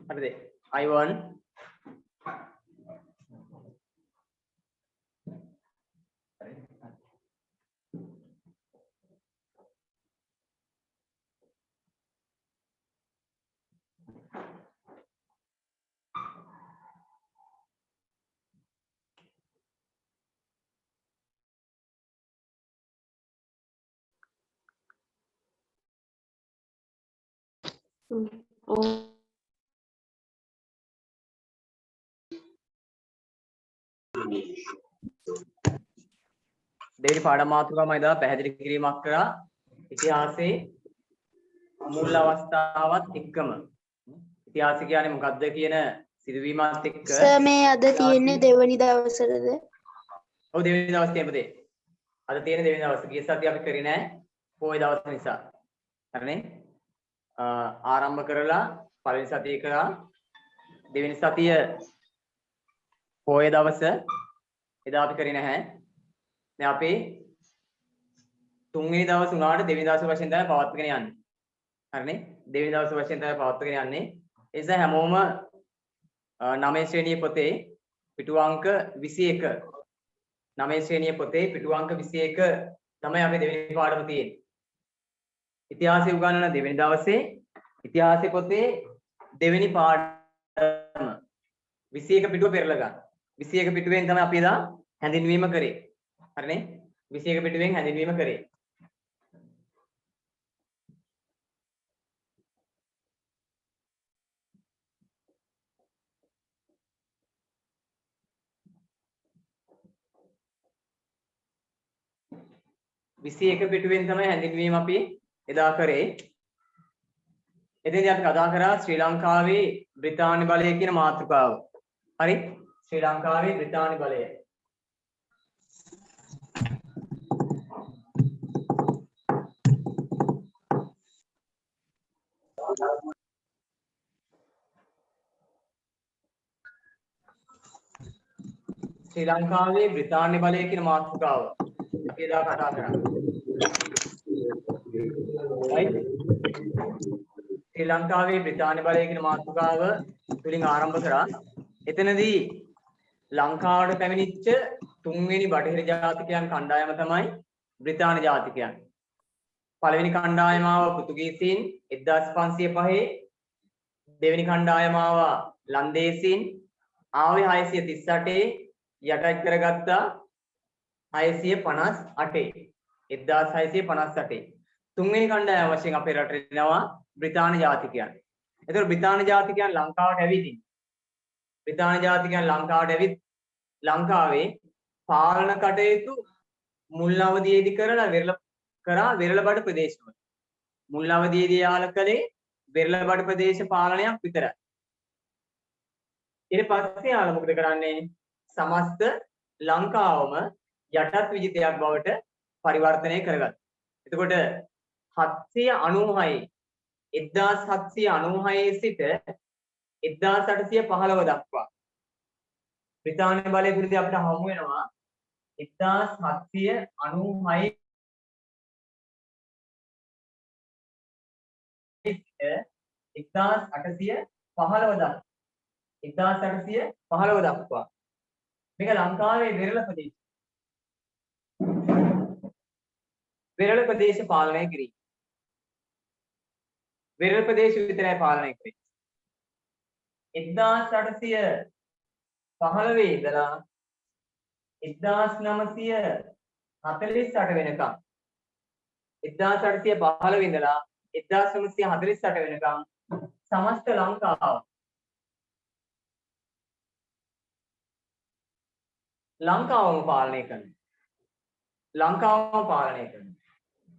හරිද? I1 දෙවෙනි පාඩම් මාතෘකාව මම ඉදලා පැහැදිලි කිරීමක් කරා ඉතිහාසයේ මුල් අවස්ථාවත් එක්කම ඉතිහාසය කියන්නේ මොකක්ද කියන සිදුවීමත් එක්ක සර් මේ අද තියෙන්නේ දෙවනි දවසටද? ඔව් දෙවෙනි දවස් තියෙන්නේ අද තියෙන දෙවෙනි දවස්. ගිය සතියේ අපි කරේ නෑ පොයි දවස් නිසා. හරිනේ? ආරම්භ කරලා පළවෙනි සතියේ කරා දෙවෙනි සතිය පොයි දවස එදා අපි කරේ නැහැ. දැන් අපි තුන්වෙනි දවස් උනාට දෙවෙනි දවස් වශයෙන් තමයි පවත්වාගෙන යන්නේ. හරිනේ? දෙවෙනි දවස් වශයෙන් තමයි පවත්වාගෙන යන්නේ. ඒ නිසා හැමෝම 9 ශ්‍රේණියේ පොතේ පිටු අංක 21 9 ශ්‍රේණියේ පොතේ පිටු අංක 21 තමයි අපි දෙවෙනි පාඩම තියෙන්නේ. ඉතිහාසය උගන්වන දෙවෙනි දවසේ ඉතිහාසයේ පොතේ දෙවෙනි පාඩම 21 පිටුව පෙරලා ගන්න. 21 පිටුවෙන් තමයි අපි එදා හැඳින්වීම කරේ. හරිනේ? 21 පිටුවෙන් හැඳින්වීම කරේ. විසි එක පිටුවෙන් තමයි හැඳින්වීම අපි එදා කරේ. එතෙන්දී අපි කතා කරා ශ්‍රී ලංකාවේ බ්‍රිතාන්‍ය බලය කියන මාතෘකාව. හරි? ශ්‍රී ලංකාවේ බ්‍රිතාන්‍ය බලය. ශ්‍රී ලංකාවේ බ්‍රිතාන්‍ය බලය කියන මාතෘකාව අපි එදා කතා කරා. right? ශ්‍රී ලංකාවේ බ්‍රිතාන්‍ය බලය කියන මාතෘකාව තුලින් ආරම්භ කරා. එතනදී ලංකාවට පැමිණිච්ච තුන්වෙනි බටහිර ජාතිකයන් කණ්ඩායම තමයි බ්‍රිතාන්‍ය ජාතිකයන්. පළවෙනි කණ්ඩායම ආව පෘතුගීසීන් 1505, දෙවෙනි කණ්ඩායම ආව ලන්දේසීන් ආවේ 638 යටත් කරගත්තා 658 1658. තුන්වෙනි කණ්ඩායම වශයෙන් අපේ රටට එනවා බ්‍රිතාන්‍ය ජාතිකයන්. ඒතර බ්‍රිතාන්‍ය ජාතිකයන් ලංකාවට ඇවිදින් බ්‍රිතාන්‍ය ජාතිකයන් ලංකාවට ඇවිත් ලංකාවේ පාලන කටයුතු මුල් අවධියේදී කරා වෙරළබඩ ප්‍රදේශවල. මුල් අවධියේදී යාල කළේ වෙරළබඩ ප්‍රදේශ පාලනයක් විතරයි. ඊට පස්සේ යාල මොකද කරන්නේ? සමස්ත ලංකාවම යටත් විජිතයක් බවට පරිවර්තනය කරගත්තා. එතකොට 1796 සිට 1815 දක්වා බ්‍රිතාන්‍ය බලය විරුද්ධව අපිට හමු වෙනවා 1796 1815 දක්වා මේක ලංකාවේ වෙරළ ප්‍රදේශ පාලනය කිරීම. වෙරළ ප්‍රදේශ විතරයි පාලනය කරේ. 1815 ඉඳලා 1948 වෙනකම් 1815 ඉඳලා 1948 වෙනකම් සමස්ත ලංකාවම පාලනය කරනවා.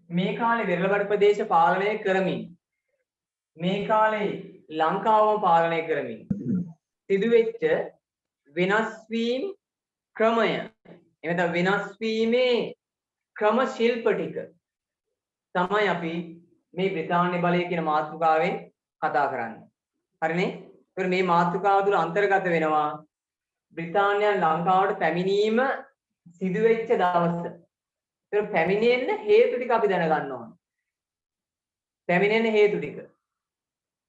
මේ කාලේ වෙරළබඩ ප්‍රදේශ පාලනය කරමින් මේ කාලේ ලංකාවම පාලනය කරමින් සිදුවෙච්ච වෙනස් වීම ක්‍රමය එමෙතන වෙනස් වීමේ ක්‍රම ශිල්ප ටික තමයි අපි මේ බ්‍රිතාන්‍ය බලය කියන මාතෘකාවෙන් කතා කරන්නේ. හරිනේ? ඒතර මේ මාතෘකාව තුළ අන්තර්ගත වෙනවා බ්‍රිතාන්‍යයන් ලංකාවට පැමිණීම සිදුවෙච්ච දවස. ඒතර පැමිණෙන්න හේතු ටික අපි දැනගන්න ඕන. පැමිණෙන්න හේතු ටික.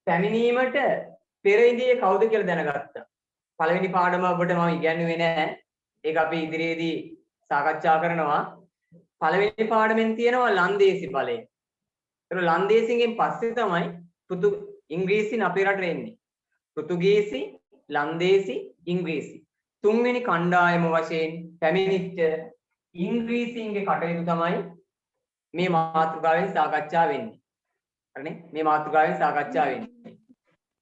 පැමිණීමට පෙර ඉන්දියේ කවුද කියලා දැනගත්තා. පළවෙනි පාඩම ඔබට මම ඉගැන්වුවේ නැහැ. ඒක අපි ඉදිරියේදී සාකච්ඡා කරනවා. පළවෙනි පාඩමෙන් තියෙනවා ලන්දේසි බලය. ඒක ලන්දේසියෙන් පස්සේ තමයි ඉංග්‍රීසින් අපේ රටට එන්නේ. පෘතුගීසි, ලන්දේසි, ඉංග්‍රීසි. තුන්වෙනි කණ්ඩායම වශයෙන් පැමිණිච්ච ඉංග්‍රීසීන්ගේ කටයුතු තමයි මේ මාතෘකාවෙන් සාකච්ඡා වෙන්නේ. හරිනේ? මේ මාතෘකාවෙන් සාකච්ඡා වෙන්නේ.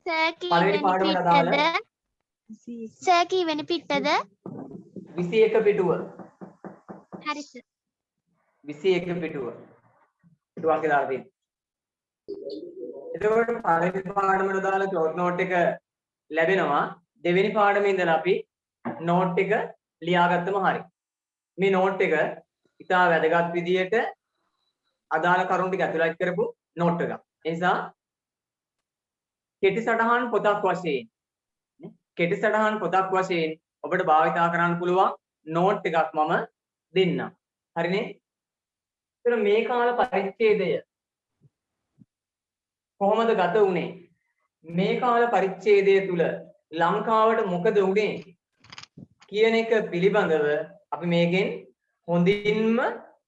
පළවෙනි පාඩමට අදාළ සර් කීවෙනි පිටද? 21 පිටුව. හරි සර්. 21 පිටුව. පිටුවක් දාලා තියෙනවා. එතකොට පළවෙනි පාඩමට දාලා ෂෝට් නෝට් එක ලැබෙනවා. දෙවෙනි පාඩමේ ඉඳලා අපි නෝට් එක ලියාගත්තම හරි. මේ නෝට් එක ඉතා වැදගත් විදියට අදාළ කරුණු ටික ඇතුළත් කරපු නෝට් එකක්. ඒ නිසා කෙටි සටහන් පොතක් වශයෙන් ඔබට භාවිතා කරන්න පුළුවන් නෝට් එකක් මම දෙන්නම්. හරිනේ? ඒතර මේ කාල පරිච්ඡේදය කොහොමද ගත වුනේ? මේ කාල පරිච්ඡේදය තුල ලංකාවට මොකද වුනේ කියන එක පිළිබඳව අපි මේකෙන් හොඳින්ම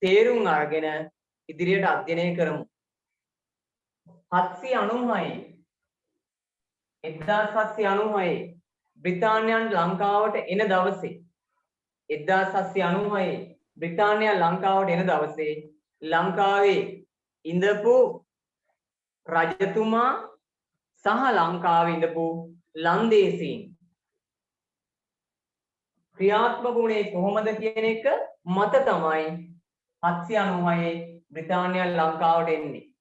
තේරුම් අරගෙන ඉදිරියට අධ්‍යයනය කරමු. 1796 බ්‍රිතාන්‍යයන් ලංකාවට එන දවසේ 1796 බ්‍රිතාන්‍යයන් ලංකාවට එන දවසේ ලංකාවේ ඉඳපු රජතුමා සහ ලංකාවේ ඉඳපු ලන්දේසීන් ක්‍රියාත්මක වුණේ කොහොමද කියන එක මත තමයි 796 බ්‍රිතාන්‍යයන් ලංකාවට එන්නේ.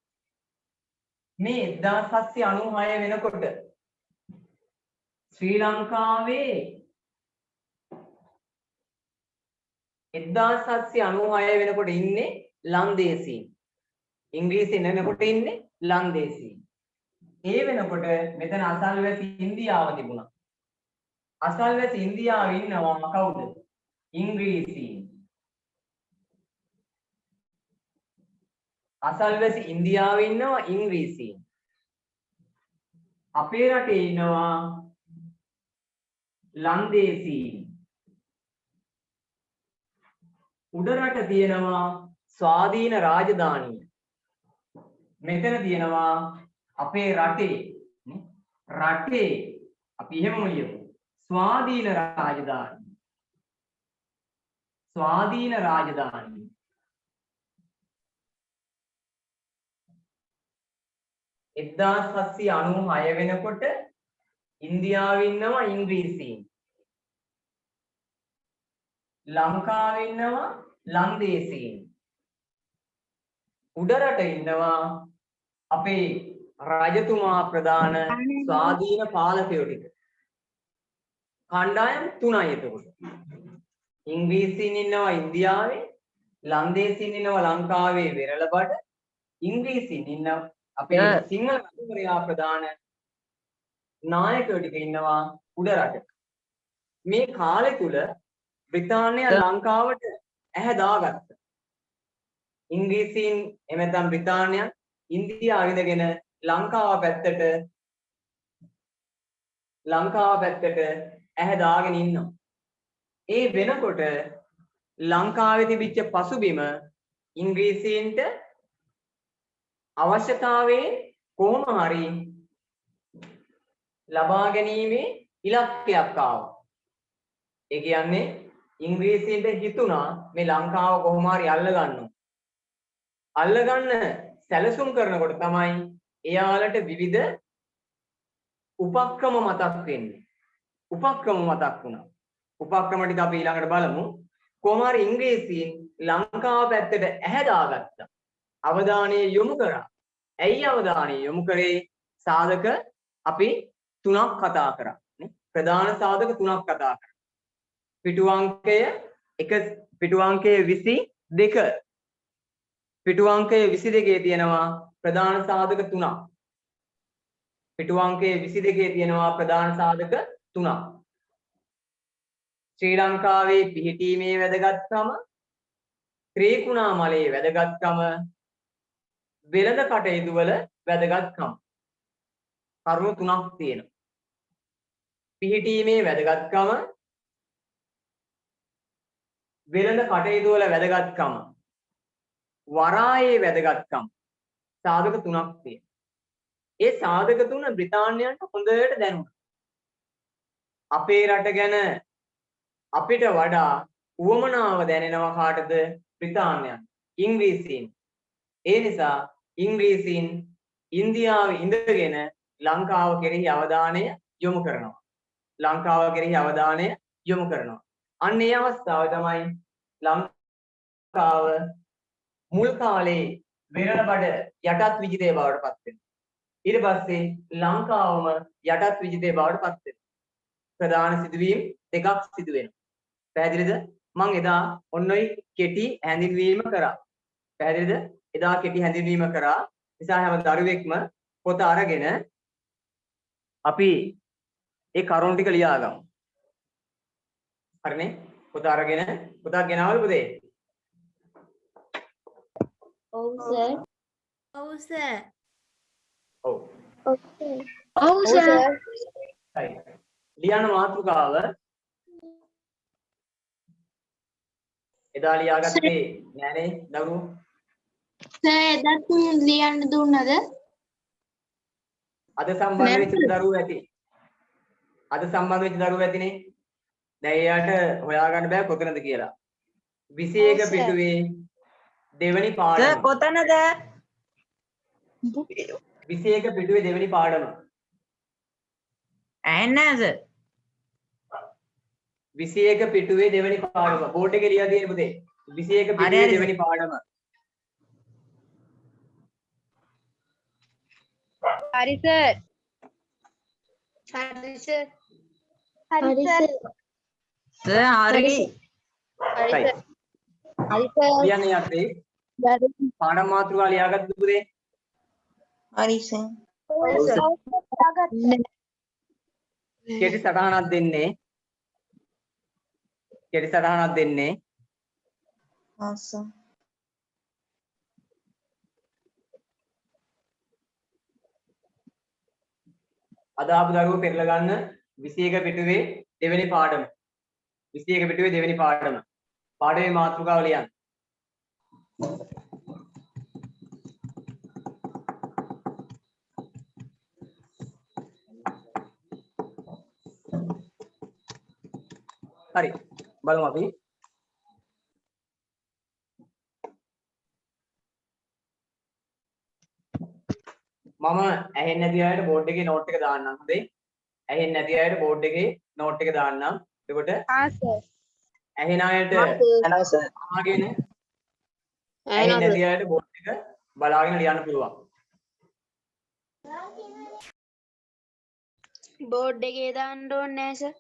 මේ 1796 වෙනකොට ශ්‍රී ලංකාවේ 1796 වෙනකොට ඉන්නේ ලන්දේසීන්. ඉංග්‍රීසියෙන් වෙනකොට ඉන්නේ ලන්දේසීන්. ඒ වෙනකොට මෙතන අසල්වැසි ඉන්දියාව තිබුණා. අසල්වැසි ඉන්දියාවේ ඉන්නවා කවුද? ඉංග්‍රීසීන්. අසල්වැසි ඉන්දියාවේ ඉන්නවා ඉංග්‍රීසීන්. අපේ රටේ ඉන්නවා ලන්දේසීන්. උඩරට තියෙනවා ස්වාධීන රාජධානිය. මෙතන තියෙනවා අපේ රටේ අපි එහෙමම ලියමු. ස්වාධීන රාජධානිය. ස්වාධීන රාජධානිය. එක්දාස් 796 වෙනකොට ඉන්දියාවේ ඉන්නවා ඉංග්‍රීසීන්. ලංකාවේ ඉන්නවා ලන්දේසීන්. උඩරට ඉන්නවා අපේ රජතුමා ප්‍රධාන ස්වාධීන පාලකයෝ ටික. කණ්ඩායම් තුනයි එතකොට. ඉංග්‍රීසීන් ඉන්නවා ඉන්දියාවේ, ලන්දේසීන් ඉන්නවා ලංකාවේ වෙරළබඩ, ඉංග්‍රීසීන් ඉන්නවා අපේ සිංහල රජවරයා ප්‍රධාන නායකයෝ ටික ඉන්නවා උඩරට. මේ කාලය තුල බ්‍රිතාන්‍ය ලංකාවට ඇහැ දාගත්තා. ඉංග්‍රීසීන් එමෙතන බ්‍රිතාන්‍යයන් ඉන්දියාව ඉඳගෙන ලංකාව පැත්තට ඇහැ දාගෙන ඉන්නවා. ඒ වෙනකොට ලංකාවේ තිබිච්ච පසුබිම ඉංග්‍රීසීන්ට අවශ්‍යතාවයෙන් කොහොම හරි ලබා ගැනීමේ ඉලක්කයක් ආවා. ඒ කියන්නේ ඉංග්‍රීසීන්ට හිතුණා මේ ලංකාව කොහොම හරි අල්ලගන්නවා. අල්ලගන්න සැලසුම් කරනකොට තමයි එයාලට විවිධ උපක්‍රම මතක් වෙන්නේ. උපක්‍රම මතක් වුණා. උපක්‍රම ටික අපි ඊළඟට බලමු. කොහොම හරි ඉංග්‍රීසීන් ලංකාව පැත්තට ඇහැ දාගත්තා. අවධානය යොමු කරා. ඇයි අවධානය යොමු කරේ? සාධක අපි තුනක් කතා කරා. ප්‍රධාන සාධක තුනක් කතා කරා. පිටු අංකය 22. පිටු අංකය 22 තියෙනවා ප්‍රධාන සාධක තුනක්. පිටු අංකය 22 තියෙනවා ප්‍රධාන සාධක තුනක්. ශ්‍රී ලංකාවේ පිහිටීමේ වැදගත්කම, ත්‍රිකුණාමලයේ වැදගත්කම, වෙළඳ කටයුතු වල වැදගත්කම. කරුණු තුනක් තියෙනවා. පිහිටීමේ වැදගත්කම, වෙළඳ කටයුතු වල වැදගත්කම, වරායේ වැදගත්කම සාධක තුනක් තියෙනවා. ඒ සාධක තුන බ්‍රිතාන්‍යයන්ට හොඳට දැනුණා. අපේ රට ගැන අපිට වඩා උවමනාව දැනෙනවා කාටද? බ්‍රිතාන්‍යයන්. ඉංග්‍රීසීන්. ඒ නිසා ඉංග්‍රීසීන් ඉන්දියාවේ ඉඳගෙන ලංකාව කෙරෙහි අවධානය යොමු කරනවා. ලංකාව කෙරෙහි අවධානය යොමු කරනවා. අන්න ඒ අවස්ථාව තමයි ලංකාව මුල් කාලේ වෙරළබඩ යටත් විජිතය බවට පත් වෙනවා. ඊට පස්සේ ලංකාවම යටත් විජිතය බවට පත් වෙනවා. ප්‍රධාන සිදුවීම් දෙකක් සිදු වෙනවා. පැහැදිලිද? මම එදා ඔන්නෝයි කෙටි හැඳින්වීම කරා. පැහැදිලිද? එදා කෙටි හැඳින්වීම කරා. නිසා හැම දරුවෙක්ම පොත අරගෙන අපි ඒ කරුණු ටික ලියාගමු. හරිනේ? පොත අරගෙන පොතක් ගෙනාවල පුතේ? ඔව් සර්. ඔව් සර්. ඔව්. ඔව් සර්. හරි. ලියන මාතෘකාව එදා ලියාගත්තේ නෑනේ දරුවෝ? සර් එදත් ලියන්න දුන්නද? අද සම්බන්ධ වෙච්ච දරුවෝ ඇති. අද සම්බන්ධ වෙච්ච දරුවෝ ඇතිනේ. දැන් එයාට හොයාගන්න බෑ කොතනද කියලා. 21 පිටුවේ දෙවෙනි පාඩම. සර් කොතනද? 21 පිටුවේ දෙවෙනි පාඩම. ඇහෙන්නේ නැහැ සර්. 21 පිටුවේ දෙවෙනි පාඩම. බෝඩ් එකේ ලියලා තියෙන පුතේ. 21 පිටුවේ දෙවෙනි පාඩම. හරි සර්. හරි සර්. හරි සර්. සර් හරි. හරි සර්. හරි සර්. ලියන්නේ යත්තේ පාඩම් මාතෘකාව ලියාගත්තද පුතේ? හරි සර්. කෙටි සටහනක් දෙන්නේ. කෙටි සටහනක් දෙන්නේ. අවසන්. අද ආපු දරුවෝ පෙරලා ගන්න 21 පිටුවේ දෙවෙනි පාඩම. 21 පිටුවේ දෙවෙනි පාඩම. පාඩමේ මාතෘකාව ලියන්න. හරි. බලමු අපි. මම ඇහෙන්නේ නැති අයට බෝඩ් එකේ නෝට් එක දාන්නම්. හොඳේ. ඇහෙන්නේ නැති අයට බෝඩ් එකේ නෝට් එක දාන්නම්. එතකොට සර්. ඇහෙන අයට හලෝ සර්. අහගෙන ඇහෙන්නේ නැති අයට බෝඩ් එක බලාගෙන ලියන්න පුළුවන්. බෝඩ් එකේ දාන්න ඕනේ නැහැ සර්.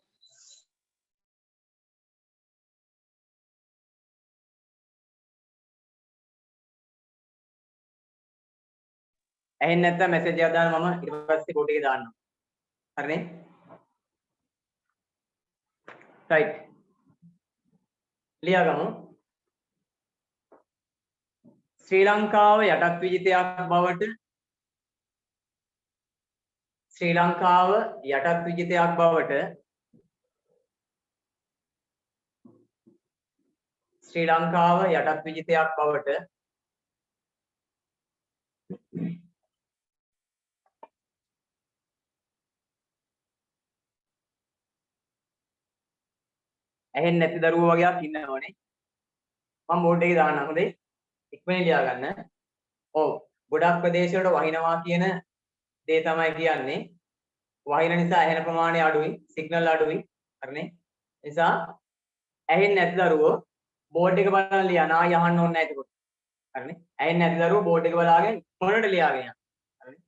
ඇහෙන්නේ නැත්නම් මැසේජ් එකක් දාන්න මම ඊට පස්සේ බෝඩ් එකේ දාන්නම්. හරිනේ? right. ලියාගමු. ශ්‍රී ලංකාව යටත් විජිතයක් බවට ශ්‍රී ලංකාව යටත් විජිතයක් බවට ශ්‍රී ලංකාව යටත් විජිතයක් බවට ඇහෙන්නේ නැති දරුවෝ වගේක් ඉන්නවනේ. මම බෝඩ් එකේ දාන්නම්. හොඳේ. ඉක්මනින් ලියා ගන්න. ඔව්. ගොඩක් ප්‍රදේශ වලට වහිනවා කියන දේ තමයි කියන්නේ. වහින නිසා ඇහෙන ප්‍රමාණය අඩුයි, සිග්නල් අඩුයි. හරිනේ? නිසා ඇහෙන්නේ නැති දරුවෝ බෝඩ් එක බලලා ලියන්න. ආයෙ අහන්න ඕනේ නැහැ ඒක. හරිනේ? ඇහෙන්නේ නැති දරුවෝ බෝඩ් එක බලාගෙන මොනට ලියාගෙන යන්න. හරිනේ?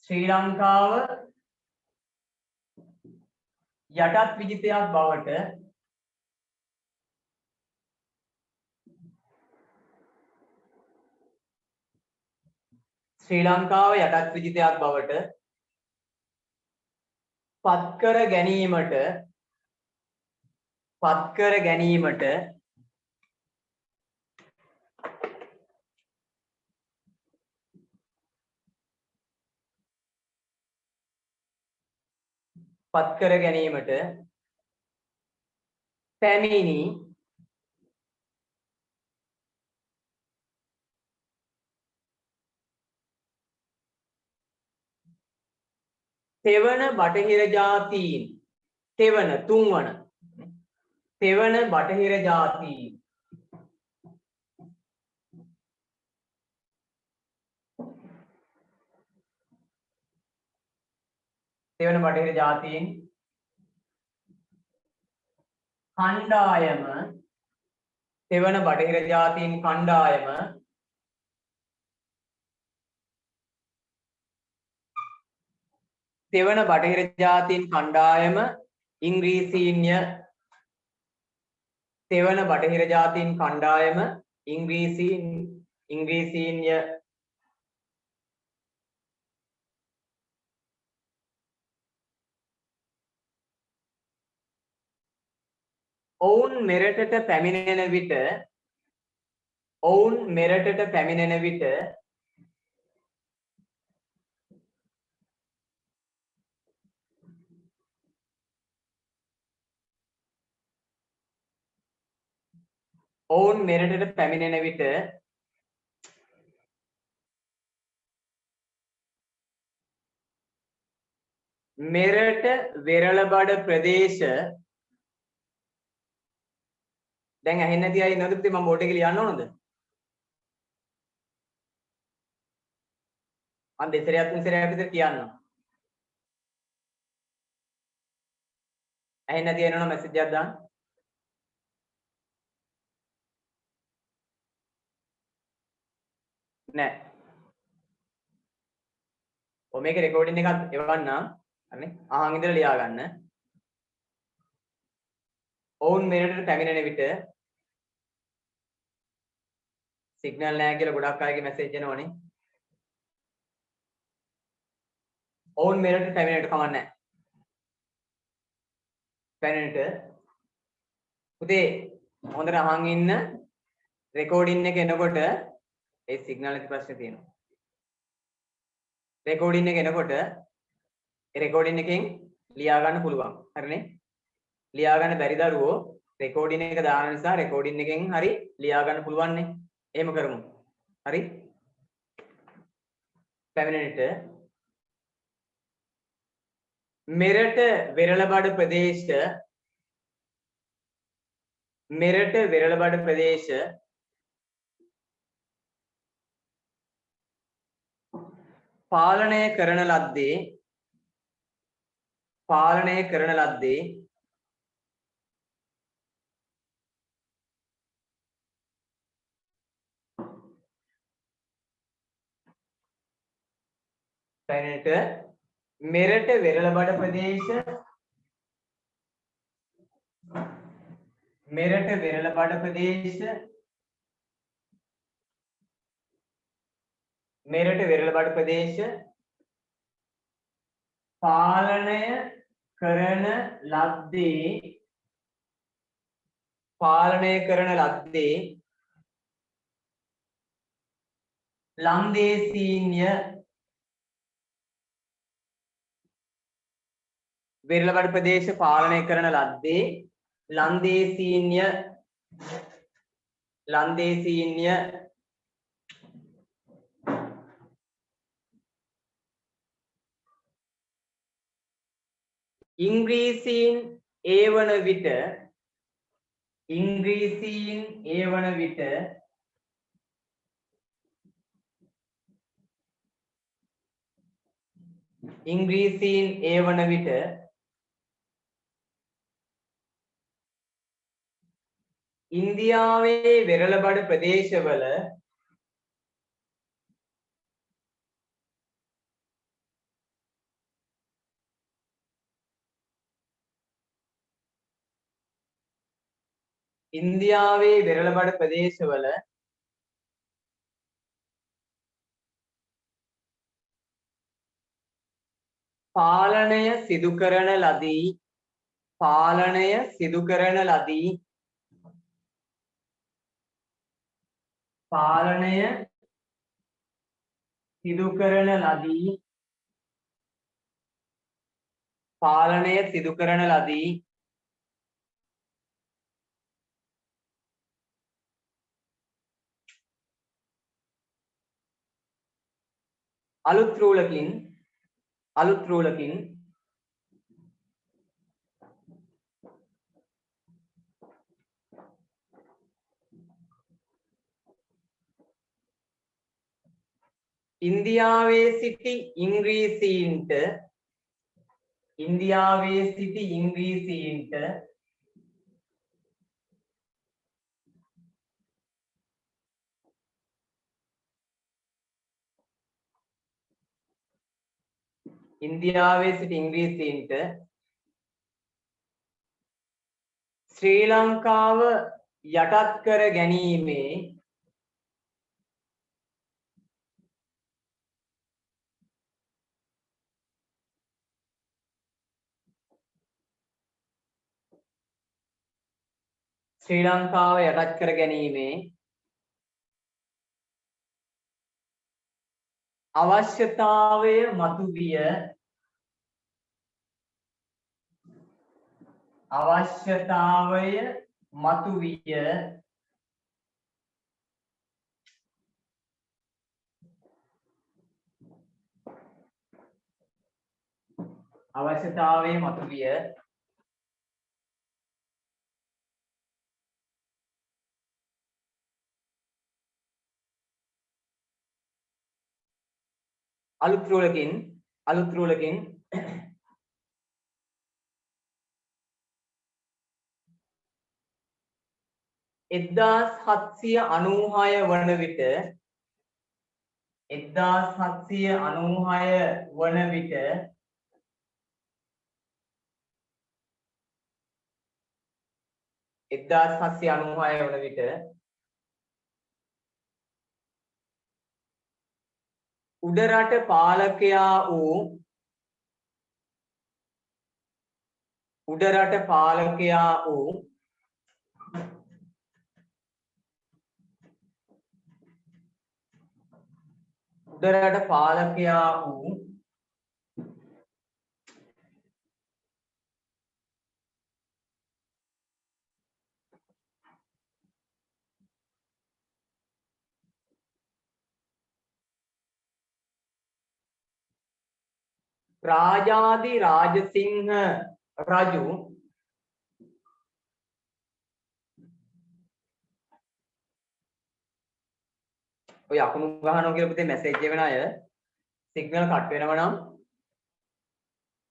ශ්‍රී ලංකාව යටත් විජිතයක් බවට ශ්‍රී ලංකාව යටත් විජිතයක් බවට පත්කර ගැනීමට පත් කර ගැනීමට පැමිණි තෙවන බටහිර ජාතීන් තෙවන තුන්වන තෙවන බටහිර ජාතීන් තෙවන බටහිර ජාතීන් කණ්ඩායම තෙවන බටහිර ජාතීන් කණ්ඩායම තෙවන බටහිර ජාතීන් කණ්ඩායම ඉංග්‍රීසීන්ය තෙවන බටහිර ජාතීන් කණ්ඩායම ඉංග්‍රීසීන්ය ඔවුන් මෙරටට පැමිණෙන විට ඔවුන් මෙරටට පැමිණෙන විට ඔවුන් මෙරටට පැමිණෙන විට මෙරට වෙරළබඩ ප්‍රදේශ දැන් ඇහෙන්නේ නැති අය ඉන්නවද පුතේ මම බෝඩ් එකේ ලියන්න ඕනද? මම දෙසරයක් තුන්සරයක් විතර කියන්නම්. ඇහෙන්නේ නැති අය ඉන්නවනම් මැසේජ් එකක් දාන්න. නෑ. ඔය මේක රෙකෝඩින් එකක් එවන්නම්. හරිනේ? අහන් ඉඳලා ලියා ගන්න. ඔවුන් මෙරටට පැමිණෙන විට සිග්නල් නැහැ කියලා ගොඩක් අයගේ මැසේජ් එනවනේ. ඔවුන් මෙරටට පැමිණෙන්නට කමක් නැහැ. පැමිණෙන්නට පුතේ හොඳට අහන් ඉන්න රෙකෝඩින් එක එනකොට ඒ සිග්නල් එකේ ප්‍රශ්නේ තියෙනවා. රෙකෝඩින් එක එනකොට ඒ රෙකෝඩින් එකෙන් ලියා ගන්න පුළුවන්. හරිනේ? ලියා ගන්න බැරි දරුවෝ රෙකෝඩින් එක දාන නිසා රෙකෝඩින් එකෙන් හරි ලියා ගන්න පුළුවන් නේ. එහෙම කරමු. හරි? පැමිණෙන්නට මෙරට වෙරළබඩ ප්‍රදේශ මෙරට වෙරළබඩ ප්‍රදේශ පාලනය කරන ලද්දේ පැනට මෙරට වෙරළබඩ ප්‍රදේශ මෙරට වෙරළබඩ ප්‍රදේශ මෙරට වෙරළබඩ ප්‍රදේශ පාලනය කරන ලද්දේ ලන්දේසීන්ය වෙරළබඩ ප්‍රදේශ පාලනය කරන ලද්දේ ලන්දේසීන්ය ඉංග්‍රීසීන් ඒ වන විට ඉන්දියාවේ වෙරළබඩ ප්‍රදේශවල පාලනය සිදු කරන පාලනය සිදු කරන ලදී. අලුත් රූලකින් ඉන්දියාවේ සිටි ඉංග්‍රීසීන්ට ශ්‍රී ලංකාව යටත් කර ගැනීමේ අවශ්‍යතාවය මතුවිය අලුත් රූලකින් 1796 වන විට 1796 වන විට උඩරට පාලකයා වූ රාජාධි රාජසිංහ රජු ඔය අකුණු ගහනවා කියලා පුතේ මැසේජ් එක වෙන අය සිග්නල් කට් වෙනවා නම්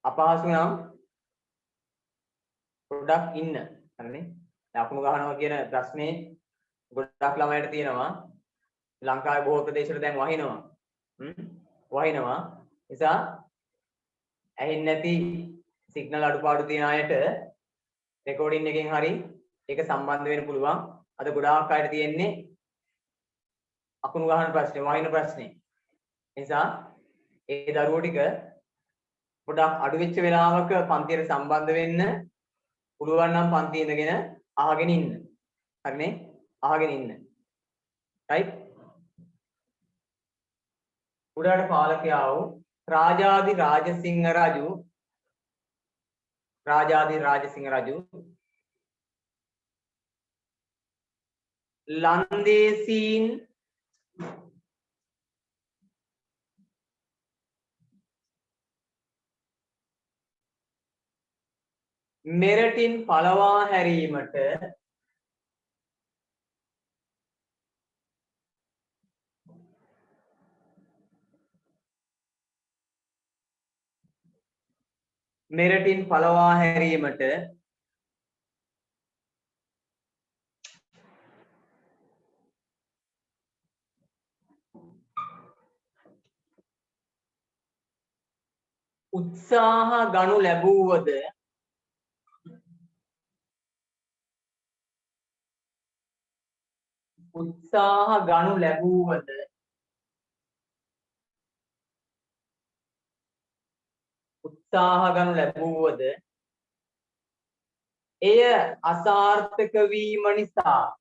අපහසු නම් පොඩ්ඩක් ඉන්න හරිනේ අකුණු ගහනවා කියන ප්‍රශ්නේ ගොඩක් ළමයිට තියෙනවා ලංකාවේ බොහෝ ප්‍රදේශවල දැන් වහිනවා නිසා ඇහෙන්නේ නැති සිග්නල් අඩුපාඩු තියෙන අයට රෙකෝඩින් එකෙන් හරි ඒක සම්බන්ධ වෙන්න පුළුවන්. අද ගොඩාක් අයට තියෙන්නේ අකුණු ගහන ප්‍රශ්නේ, වහින ප්‍රශ්නේ. නිසා ඒ දරුවෝ ටික පොඩක් අඩු වෙච්ච වෙලාවක පන්තියට සම්බන්ධ වෙන්න පුළුවන් නම් පන්ති ඉඳගෙන අහගෙන ඉන්න. හරිනේ? අහගෙන ඉන්න. right? උඩරට පාලකයා වූ රාජාධි රාජසිංහ රජු ලන්දේසීන් මෙරටින් පළවා හැරීමට උත්සාහ ගනු ලැබුවද එය අසාර්ථක වීම නිසා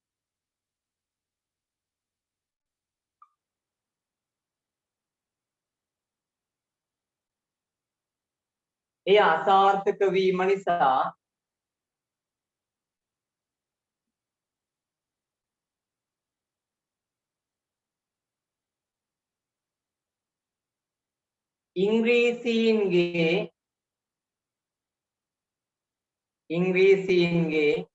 ඒ අසාර්ථක වීම නිසා ඉංග්‍රීසීන්ගේ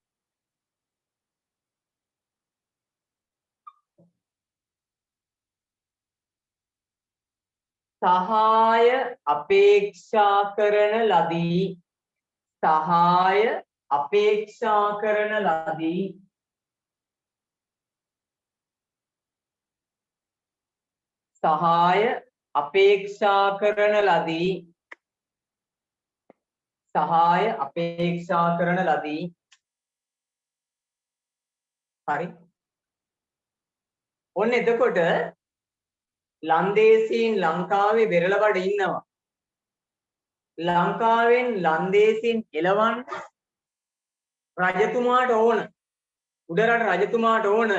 සහාය අපේක්ෂා කරන ලදී සහාය අපේක්ෂා කරන ලදී සහාය අපේක්ෂා කරන ලදී සහාය අපේක්ෂා කරන ලදී හරි ඔන්න එතකොට ලන්දේසීන් ලංකාවේ වෙරළබඩ ඉන්නවා ලංකාවෙන් ලන්දේසීන් එළවන්න රජතුමාට ඕන උඩරට රජතුමාට ඕන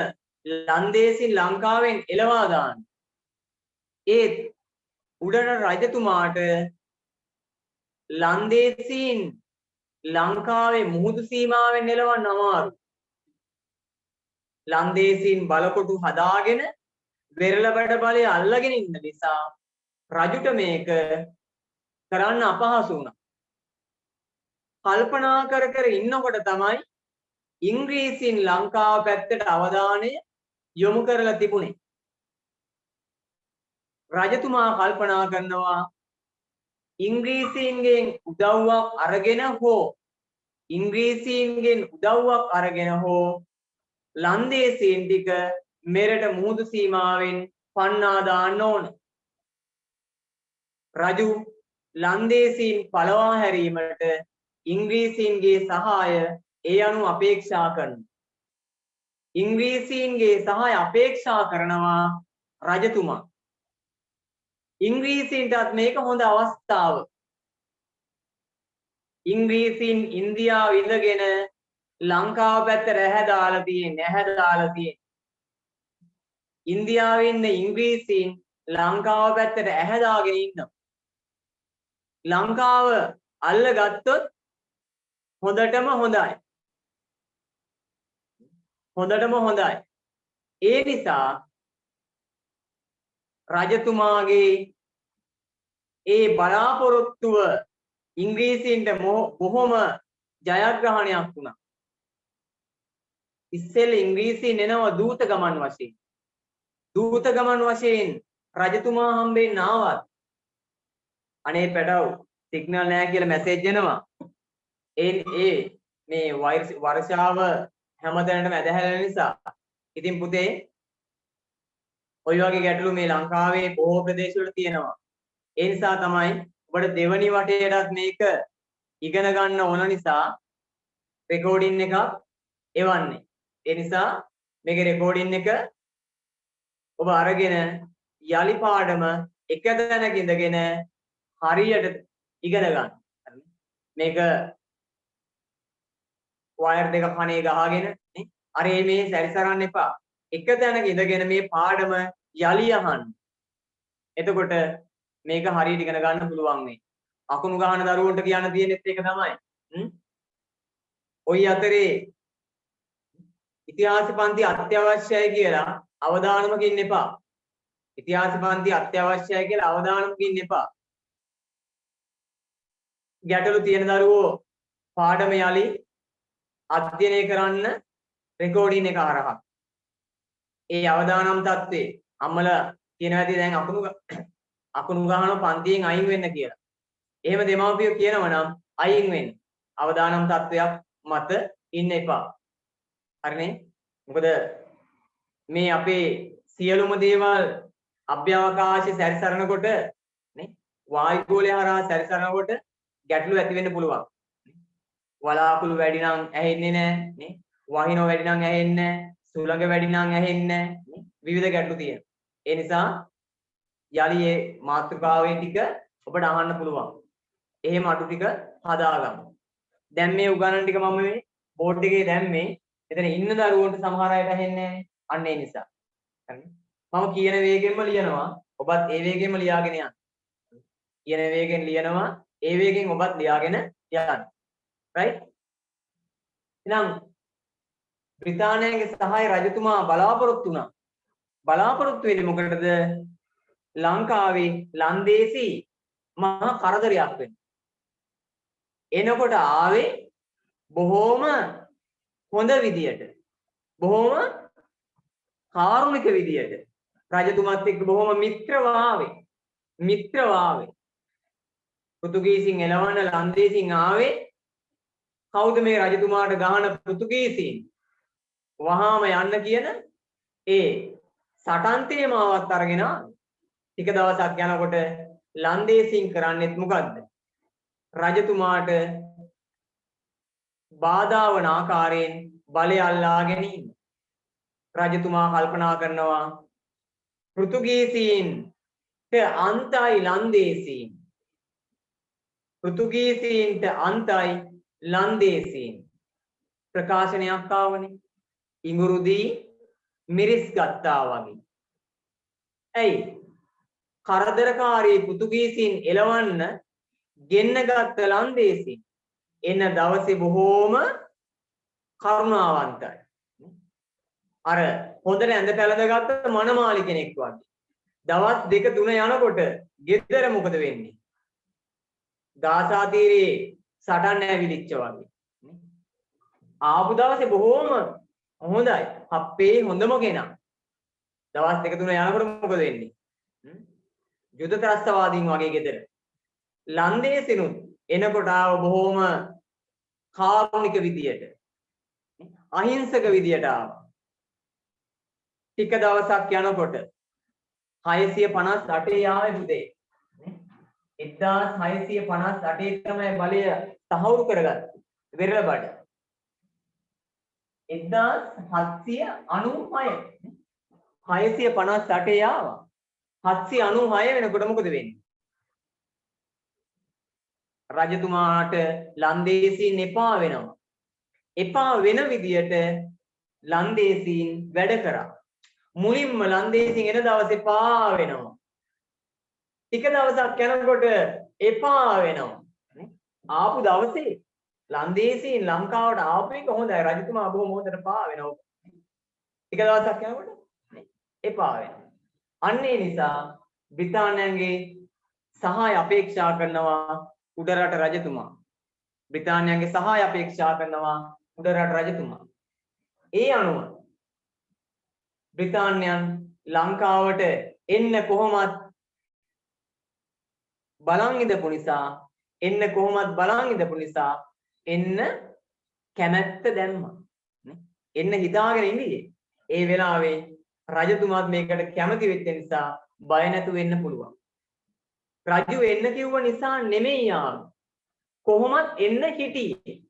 ලන්දේසීන් ලංකාවෙන් එළවා දාන්න ඒත් උඩරට රජතුමාට ලන්දේසීන් ලංකාවේ මුහුදු සීමාවෙන් එළවන්න අමාරු ලන්දේසීන් බලකොටු හදාගෙන වෙරළබඩ බලය අල්ලගෙන ඉන්න නිසා රජුට මේක කරන්න අපහසු වුණා. කල්පනා කර කර ඉන්නකොට තමයි ඉංග්‍රීසීන් ලංකාව පැත්තට අවධානය යොමු කරලා තිබුණේ. රජතුමා කල්පනා කරනවා ඉංග්‍රීසීන්ගෙන් උදව්වක් අරගෙන හෝ ලන්දේසීන් ටික මෙරට මුහුදු සීමාවෙන් පන්නා දාන්න ඕන. රජු ලන්දේසීන් පළවා හැරීමට ඉංග්‍රීසීන්ගේ සහාය ඒ අනුව අපේක්ෂා කරනවා. ඉංග්‍රීසීන්ගේ සහාය අපේක්ෂා කරනවා රජතුමා. ඉංග්‍රීසීන්ටත් මේක හොඳ අවස්ථාව. ඉංග්‍රීසීන් ඉන්දියාව ඉඳගෙන ලංකාව පැත්තට ඇහැ දාලා තියෙන්නේ. ඉන්දියාවේ ඉන්න ඉංග්‍රීසීන් ලංකාව පැත්තට ඇහැ දාගෙන ඉන්නවා. ලංකාව අල්ලගත්තොත් හොඳටම හොඳයි. ඒ නිසා රජතුමාගේ ඒ බලාපොරොත්තුව ඉංග්‍රීසීන්ට බොහොම ජයග්‍රහණයක් වුණා. ඉස්සෙල්ල ඉංග්‍රීසීන් එනවා දූත ගමන් වශයෙන් රජතුමා හම්බෙන්න ආවත් අනේ පැටව් සිග්නල් නැහැ කියලා මැසේජ් එනවා. මේ වර්ෂාව හැමතැනටම ඇදහැරෙන නිසා. ඉතින් පුතේ ඔය වගේ ගැටලු මේ ලංකාවේ බොහෝ ප්‍රදේශවල තියෙනවා. ඒ නිසා තමයි ඔබට දෙවනි වටේටත් මේක ඉගෙන ගන්න ඕන නිසා රෙකෝඩින් එකක් එවන්නේ. ඒ නිසා මේකේ රෙකෝඩින් එක ඔබ අරගෙන යලි පාඩම එක තැනක ඉඳගෙන හරියට ඉගෙන ගන්න. මේක වයර් දෙක කනේ ගහගෙන නේ අර මේ සැරිසරන්න එපා. එක තැනක ඉඳගෙන මේ පාඩම යලි අහන්න. එතකොට මේක හරියට ඉගෙන ගන්න පුළුවන් වෙයි. අකුණු ගහන දරුවන්ට කියන්න තියෙනෙත් ඒක තමයි. ඔය අතරේ ඉතිහාස පන්ති අත්‍යවශ්‍යයි කියලා අවදානමක ඉන්න එපා. ගැටලු තියෙන දරුවෝ පාඩම යලි අධ්‍යයනය කරන්න රෙකෝඩින් එක හරහා. ඒ අවදානම් තත්ත්වේ අම්මලා කියනවා ඇති දැන් අකුණු ගහන පන්තියෙන් අයින් වෙන්න කියලා. එහෙම දෙමාපියෝ කියනවා නම් අයින් වෙන්න. අවදානම් තත්ත්වයක් මත ඉන්න එපා. හරිනේ? මොකද මේ අපේ සියලුම දේවල් අභ්‍යවකාශයේ සැරිසරනකොට නේ වායුගෝලය හරහා සැරිසරනකොට ගැටලු ඇති වෙන්න පුළුවන්. වලාකුළු වැඩි නම් ඇහෙන්නේ නැහැ නේ. වහිනෝ වැඩි නම් ඇහෙන්නේ නැහැ. සුළඟ වැඩි නම් ඇහෙන්නේ නැහැ නේ. විවිධ ගැටලු තියෙනවා. ඒ නිසා යලි මේ මාතෘකාවේ ටික ඔබට අහන්න පුළුවන්. එහෙම අඩු ටික හදාගන්න. දැන් මේ උගන්වන ටික මම මේ බෝඩ් එකේ දැම්මේ. එතන ඉන්න දරුවන්ට සමහර අයට ඇහෙන්නේ නැහැ. අන්න ඒ නිසා. හරිද? මම කියන වේගෙන්ම ලියනවා. ඔබත් ඒ වේගෙන්ම ලියාගෙන යන්න. කියන වේගෙන් ලියනවා. ඒ වේගෙන් ඔබත් ලියාගෙන යන්න. right? එහෙනම් බ්‍රිතාන්‍යයේ සහාය රජතුමා බලාපොරොත්තු වුණා. බලාපොරොත්තු වෙන්නේ මොකටද? ලංකාවේ ලන්දේසි මහා කරදරයක් වෙන්න. එනකොට ආවේ බොහොම හොඳ විදියට. බොහොම කාරුණික විදියට. රජතුමාත් එක්ක බොහොම මිත්‍රභාවයෙන්. මිත්‍රභාවයෙන්. පෘතුගීසින් එළවන්න ලන්දේසින් ආවේ කවුද මේ රජතුමාට ගහන පෘතුගීසීන්? වහාම යන්න කියන ඒ සටන් තේමාවත් අරගෙන ටික දවසක් යනකොට ලන්දේසින් කරන්නේත් මොකද්ද? රජතුමාට බාධා වන ආකාරයෙන් බලය අල්ලා ගැනීම. රජතුමා කල්පනා කරනවා පෘතුගීසීන්ට අන්තයි ලන්දේසීන්. පෘතුගීසීන්ට අන්තයි ලන්දේසීන්. ප්‍රකාශනයක් ආවනේ. ඉඟුරුදී මිරිස් ගත්තා වගේ. ඇයි? කරදරකාරී පෘතුගීසීන් එලවන්න ගෙන්නගත්ත ලන්දේසීන් එන දවසේ බොහෝම කරුණාවන්තයි. අර හොඳට ඇඳ පැළඳගත්ත මනමාලි කෙනෙක් වගේ. දවස් 2 3 යනකොට ගෙදර මොකද වෙන්නේ? ගාසාතීරේ සටන් ඇවිලිච්ච වගේ. ආපු දවසේ බොහෝම හොඳයි. අපේ හොඳම කෙනා. දවස් 2 3 යනකොට මොකද වෙන්නේ? යුද ත්‍රස්තවාදීන් වගේ ගෙදර. ලන්දේසිනුත් එනකොට ආව බොහෝම කාරුණික විදියට. අහිංසක විදියට ආවා. ටික දවසක් යනකොට 658 ආවේ පුතේ. 1658 තමයි බලය තහවුරු කරගත්තේ. වෙරළබඩ. 1796 658 ආවා. 796 වෙනකොට මොකද වෙන්නේ? රජතුමාට ලන්දේසීන් එපා වෙනවා. එපා වෙන විදියට ලන්දේසීන් වැඩ කරා. මුලින්ම ලන්දේසීන් එන දවසේ එපා වෙනවා. ටික දවසක් යනකොට එපා වෙනවා. ආපු දවසේ ලන්දේසීන් ලංකාවට ආපු එක හොඳයි. රජතුමා බොහොම හොඳට පා වෙනවා. ටික දවසක් යනකොට එපා වෙනවා. අන්න ඒ නිසා බ්‍රිතාන්‍යයන්ගේ සහාය අපේක්ෂා කරනවා උඩරට රජතුමා. බ්‍රිතාන්‍යයන්ගේ සහාය අපේක්ෂා කරනවා උඩරට රජතුමා. ඒ අනුව බ්‍රිතාන්‍යයන් ලංකාවට එන්න කොහොමත් බලන් ඉඳපු නිසා එන්න කැමැත්ත දැම්මා. එන්න හිතාගෙන ඉඳියේ. ඒ වෙලාවේ රජතුමාත් මේකට කැමති වෙච්ච නිසා බය නැතුව එන්න පුළුවන්. රජු එන්න කිව්ව නිසා නෙමෙයි ආවේ. කොහොමත් එන්න හිටියේ.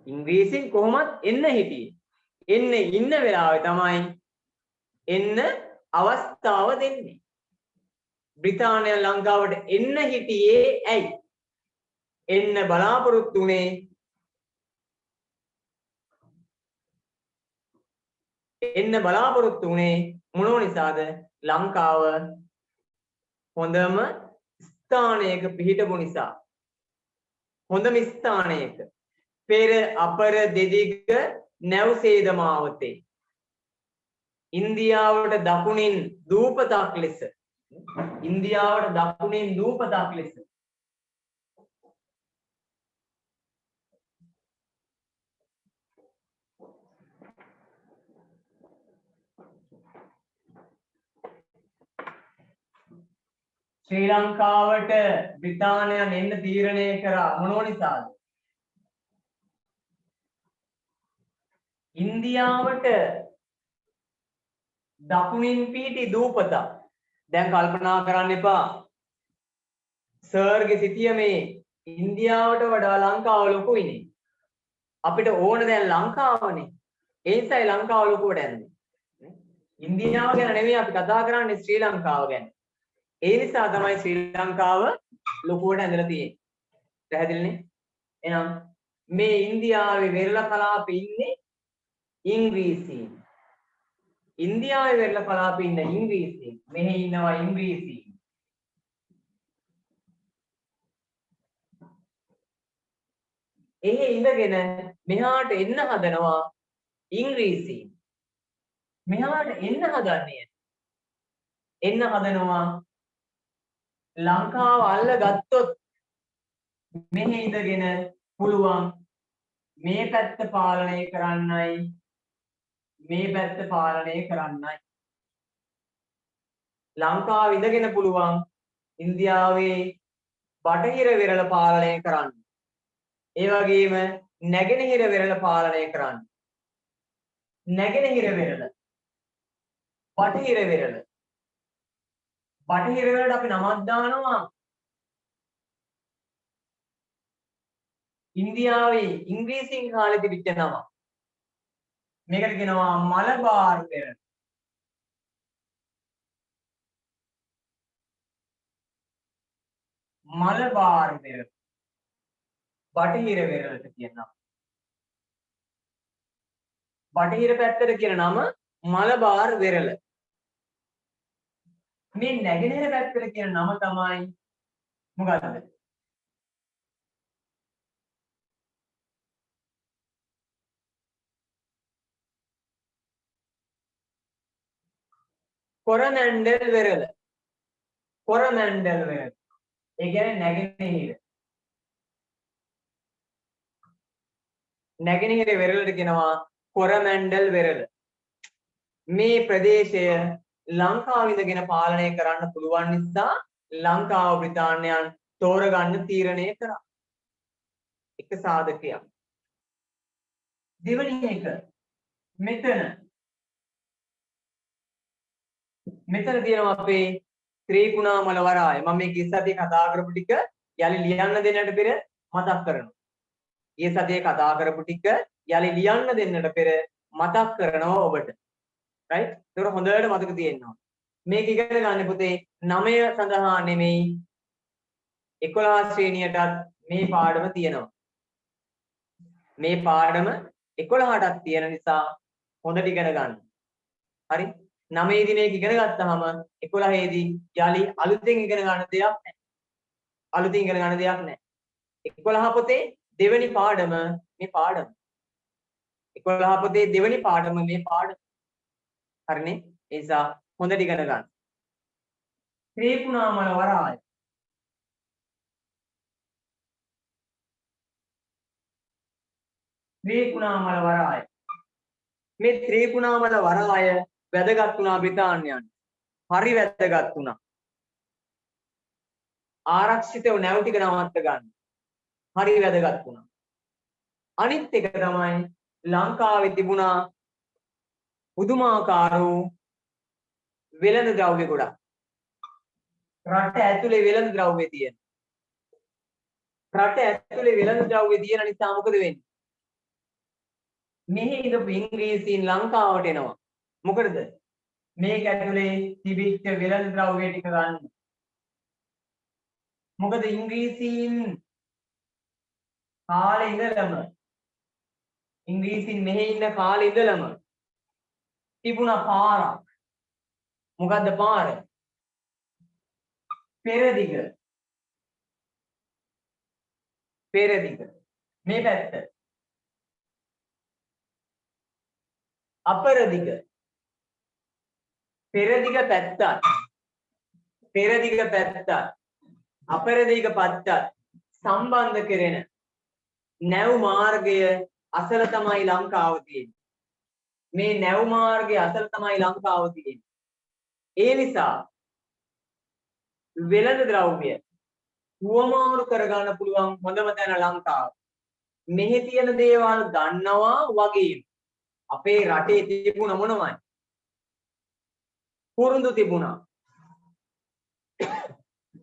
ඉංග්‍රීසින් කොහොමත් එන්න හිටියේ. එන්න ඉන්න වෙලාවේ තමයි එන්න අවස්ථාව දෙන්නේ. බ්‍රිතාන්‍යය ලංකාවට එන්න හිටියේ ඇයි? එන්න බලාපොරොත්තු වුණේ මොන නිසාද? ලංකාව හොඳම ස්ථානයක පිහිටපු නිසා. හොඳම ස්ථානයක පෙර අපර දෙදිග නැව්සේද මාවතේ ඉන්දියාවට දකුණින් දූපතක් ලෙස ශ්‍රී ලංකාවට බ්‍රිතාන්‍යයන් එන්න තීරණය කරා මොන නිසාද? ඉන්දියාවට දකුණින් පිහිටි දූපත. දැන් කල්පනා කරන්න එපා. සර්ගේ සිටිය මේ ඉන්දියාවට වඩා ලංකාව ලොකුයිනේ. අපිට ඕන දැන් ලංකාවනේ. ඒ නිසායි ලංකාව ලොකුවට ඇන්නේ. ඉන්දියාව ගැන නෙමෙයි අපි කතා කරන්නේ ශ්‍රී ලංකාව ගැන. ඒ නිසා තමයි ශ්‍රී ලංකාව ලොකුවට ඇඳලා තියෙන්නේ. පැහැදිලිනේ? එහෙනම් මේ ඉන්දියාවේ වෙරළ කලාපේ ඉන්නේ ඉංග්‍රීසීන්. ඉන්දියාවේ වෙරළ කලාපේ ඉන්න ඉංග්‍රීසීන්. මෙහි ඉන්නවා ඉංග්‍රීසීන්. එහෙ ඉඳගෙන මෙහාට එන්න හදනවා ඉංග්‍රීසීන්. මෙහාට එන්න හදන්නේ එන්න හදනවා ලංකාව අල්ලගත්තොත් මෙහෙ ඉඳගෙන පුළුවන් මේ පැත්ත පාලනය කරන්නයි මේ පැත්ත පාලනය කරන්නයි. ලංකාව ඉඳගෙන පුළුවන් ඉන්දියාවේ බටහිර වෙරළ පාලනය කරන්න. ඒ වගේම නැගෙනහිර වෙරළ පාලනය කරන්න. නැගෙනහිර වෙරළ බටහිර වෙරළ බටහිර වෙරළට අපි නමක් දානවා ඉන්දියාවේ ඉංග්‍රීසියෙන් කාලේ තිබිච්ච නම. මේකට කියනවා මලබාර් වෙරළ. මලබාර් වෙරළ. බටහිර වෙරළට කියනවා. බටහිර පැත්තට කියන නම මලබාර් වෙරළ. මේ නැගෙනහිර පැත්තට කියන නම තමයි මොකද්ද? කොරමැණ්ඩල් වෙරළ. කොරමැණ්ඩල් වෙරළ. ඒ කියන්නේ නැගෙනහිර. නැගෙනහිර වෙරළට කියනවා කොරමැණ්ඩල් වෙරළ. මේ ප්‍රදේශය ලංකාව ඉඳගෙන පාලනය කරන්න පුළුවන් නිසා ලංකාව බ්‍රිතාන්‍යයන් තෝරගන්න තීරණය කරා. එක සාධකයක්. දෙවෙනි එක මෙතන තියෙනවා අපේ ත්‍රිකුණාමල වරාය. මම මේ ගිය සතියේ කතා කරපු ටික යලි ලියන්න දෙන්නට පෙර මතක් කරනවා. ගිය සතියේ කතා කරපු ටික යලි ලියන්න දෙන්නට පෙර මතක් කරනවා ඔබට. right? ඒක හොඳට මතක තියෙනවා. මේක ඉගෙන ගන්න පුතේ 9 සඳහා නෙමෙයි 11 ශ්‍රේණියටත් මේ පාඩම තියෙනවා. මේ පාඩම 11ටත් තියෙන නිසා හොඳට ඉගෙන ගන්න. හරි? 9 දිනේක ඉගෙන ගත්තාම 11 දී යලි අලුතෙන් ඉගෙන ගන්න දෙයක් නැහැ. අලුතෙන් ඉගෙන ගන්න දෙයක් නැහැ. 11 පොතේ දෙවෙනි පාඩම මේ පාඩම. 11 පොතේ දෙවෙනි පාඩම මේ පාඩම. හරිනේ? ඒ නිසා හොඳට ඉගෙන ගන්න. ත්‍රිකුණාමල වරාය. ත්‍රිකුණාමල වරාය. මේ ත්‍රිකුණාමල වරාය වැදගත් වුණා බ්‍රිතාන්‍යයන්. හරි වැදගත් වුණා. ආරක්ෂිතව නැව් ටික නවත්ත ගන්න. හරි වැදගත් වුණා. අනිත් එක තමයි ලංකාවේ තිබුණා පුදුමාකාර වූ වෙළඳ ද්‍රව්‍ය ගොඩක්. රට ඇතුලේ වෙළඳ ද්‍රව්‍ය තියෙන. රට ඇතුලේ වෙළඳ ද්‍රව්‍ය තියෙන නිසා මොකද වෙන්නේ? මෙහි ඉඳපු ඉංග්‍රීසීන් ලංකාවට එනවා. මොකටද? මේක ඇතුලේ තිබිච්ච වෙළඳ ද්‍රව්‍ය ටික ගන්න. මොකද ඉංග්‍රීසීන් කාලේ ඉඳලම ඉංග්‍රීසීන් මෙහි ඉන්න කාලේ ඉඳලම තිබුණා පාරක්. මොකද්ද පාර? පෙරදිග. පෙරදිග. මේ පැත්ත. අපරදිග. පෙරදිග පැත්තත්. පෙරදිග පැත්තත්. අපරදිග පැත්තත් සම්බන්ධ කෙරෙන නැව් මාර්ගය අසල තමයි ලංකාව තියෙන්නේ. මේ නැව් මාර්ගයේ අසල තමයි ලංකාව තියෙන්නේ. ඒ නිසා වෙළඳ ද්‍රව්‍ය හුවමාරු කරගන්න පුළුවන් හොඳම තැන ලංකාව. මෙහි තියෙන දේවල් ගන්නවා වගේම අපේ රටේ තිබුණ මොනවයි? කුරුඳු තිබුණා.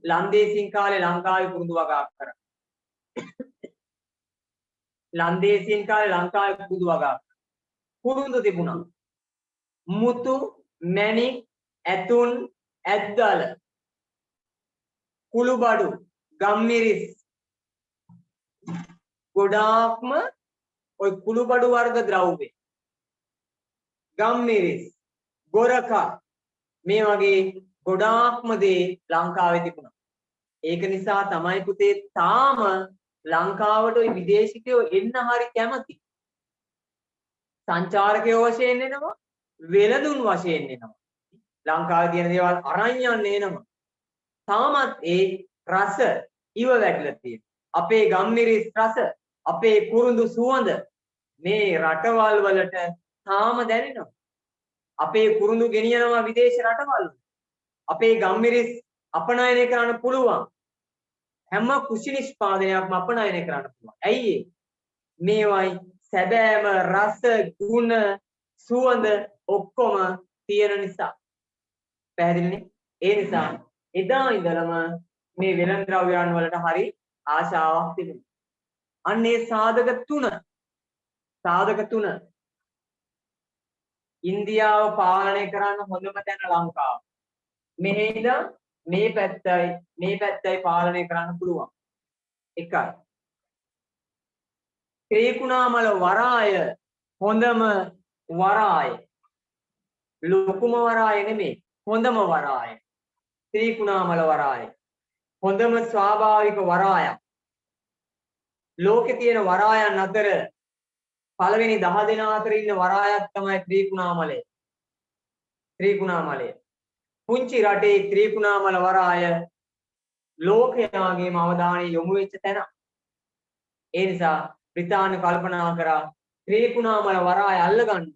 ලන්දේසින් කාලේ ලංකාවේ කුරුඳු වගාවක් කරා. ලන්දේසින් කාලේ ලංකාවේ කුරුඳු වගාවක්. කුරුඳු තිබුණා. මුතු, මැණික්, ඇතුන්, ඇද්දල, කුළුබඩු, ගම්මිරිස් ගොඩාක්ම ඔය කුළුබඩු වර්ග ද්‍රව්‍ය. ගම්මිරිස්, ගොරකා මේ වගේ ගොඩාක්ම දේ ලංකාවේ තිබුණා. ඒක නිසා තමයි පුතේ තාම ලංකාවට ওই විදේශිකයෝ එන්න හරි කැමති. සංචාරකයෝ වශයෙන් එනවා, වෙළඳුන් වශයෙන් එනවා. ලංකාවේ තියෙන දේවල් අරන් යන්න එනවා. තාමත් ඒ රස ඉව වැටලා තියෙනවා. අපේ ගම්මිරිස් රස, අපේ කුරුඳු සුවඳ මේ රටවල් වලට තාම දැනෙනවා. අපේ කුරුඳු ගෙනියනවා විදේශ රටවල්. අපේ ගම්මිරිස් අපනයනය කරන්න පුළුවන්. හැම කුෂි නිෂ්පාදනයක්ම අපනයනය කරන්න පුළුවන්. ඇයි ඒ? මේවයි සැබෑම රස, ගුණ, සුවඳ ඔක්කොම තියෙන නිසා. පැහැදිලිනේ? ඒ නිසා එදා ඉඳලම මේ වෙළඳ ද්‍රව්‍යයන් වලට හරි ආශාවක් තිබුණා. අන්නේ සාධක තුන ඉන්දියාව පාලනය කරන්න හොඳම තැන ලංකාව. මෙහි ඉඳන් මේ පැත්තයි පාලනය කරන්න පුළුවන්. එකයි. ත්‍රිකුණාමල වරාය හොඳම වරාය. ලොකුම වරාය නෙමෙයි. හොඳම වරාය. ත්‍රිකුණාමල වරාය. හොඳම ස්වාභාවික වරායක්. ලෝකේ තියෙන වරායන් අතර පළවෙනි 10 දෙනා අතර ඉන්න වරායක් තමයි ත්‍රිකුණාමලය. ත්‍රිකුණාමලය. පුංචි රටේ ත්‍රිකුණාමල වරාය ලෝකයාගේම අවධානය යොමු වෙච්ච තැන. ඒ නිසා බ්‍රිතාන්‍ය කල්පනා කරා ත්‍රිකුණාමල වරාය අල්ලගන්න.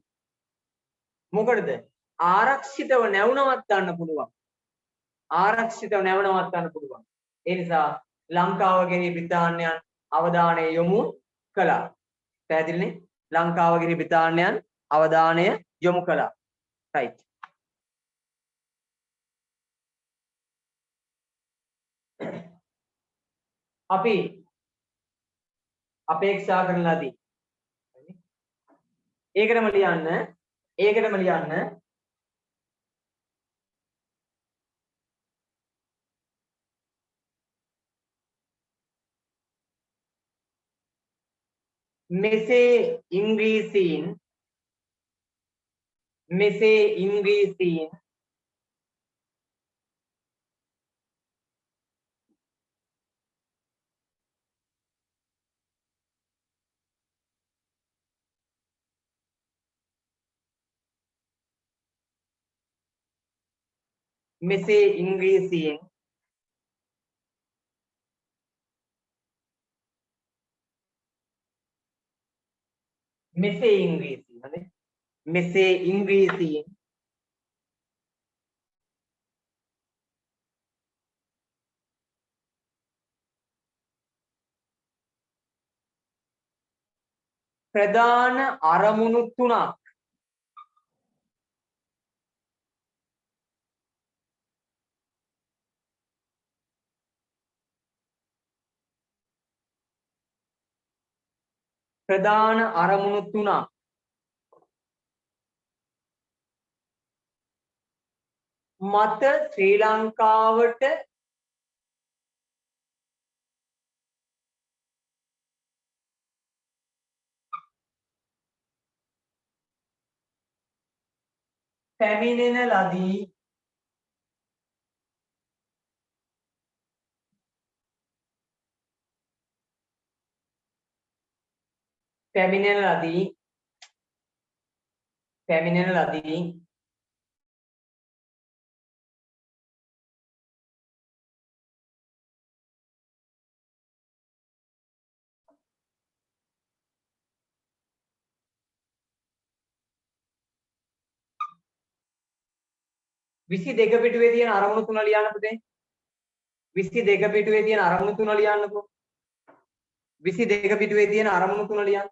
මොකටද? ආරක්ෂිතව නැවුනවත් ගන්න පුළුවන්. ආරක්ෂිතව නැවුනවත් ගන්න පුළුවන්. ඒ නිසා ලංකාව ගෙනී බ්‍රිතාන්‍යයන් අවධානය යොමු කළා. පැහැදිලිනේ? ලංකාව ගෙනී බ්‍රිතාන්‍යයන් අවධානය යොමු කළා. right. අපි අපේක්ෂා කරන ලදී. ඒකටම ලියන්න මෙසේ ඉංග්‍රීසීන් ප්‍රධාන අරමුණු තුනක් මත ශ්‍රී ලංකාවට පැමිණෙන ලදී. විසි දෙක පිටුවේ තියෙන අරමුණු තුන ලියන්න පුතේ. 22 පිටුවේ තියෙන අරමුණු තුන ලියන්නකෝ. 22 පිටුවේ තියෙන අරමුණු තුන ලියන්න.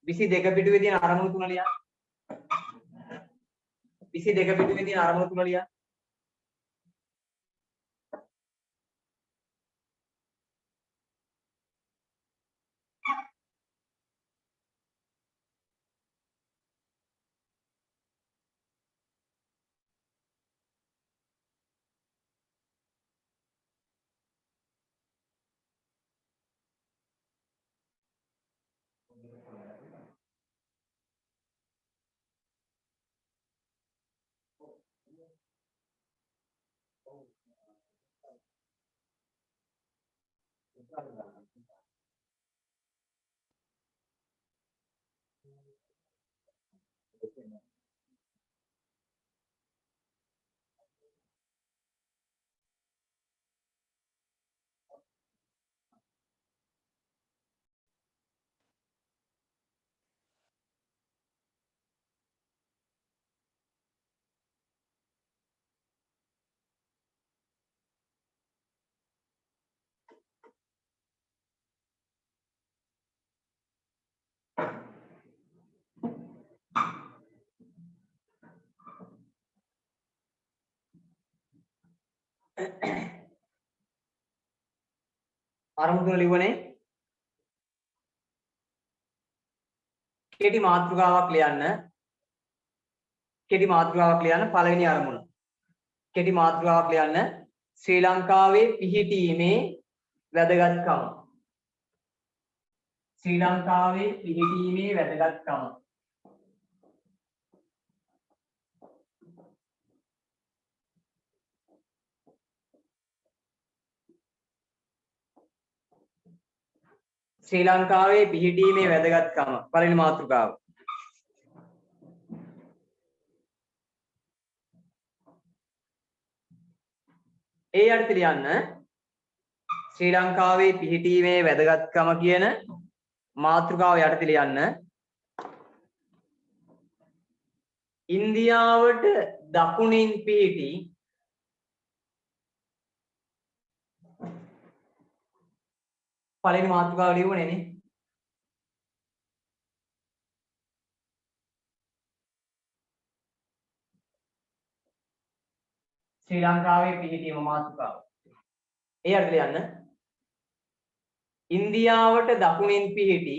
22 පිටුවේ තියෙන අරමුණු තුන ලියන්න. 22 පිටුවේ තියෙන අරමුණු තුන ලියන්න. අරමුණු ලිව්වනේ. කෙටි මාතෘකාවක් ලියන්න. කෙටි මාතෘකාවක් ලියන්න පළවෙනි අරමුණ. කෙටි මාතෘකාවක් ලියන්න ශ්‍රී ලංකාවේ පිහිටීමේ වැදගත්කම. ශ්‍රී ලංකාවේ පිහිටීමේ වැදගත්කම. ශ්‍රී ලංකාවේ පිහිටීමේ වැදගත්කම පළවෙනි මාතෘකාව. ඒ යටතේ ලියන්න ශ්‍රී ලංකාවේ පිහිටීමේ වැදගත්කම කියන මාතෘකාව යටතේ ලියන්න ඉන්දියාවට දකුණින් පිහිටි පළවෙනි මාතෘකාව ලියුවනේ නේ. ශ්‍රී ලංකාවේ පිහිටීම මාතෘකාව. ඒ අර්ථය ලියන්න ඉන්දියාවට දකුණින් පිහිටි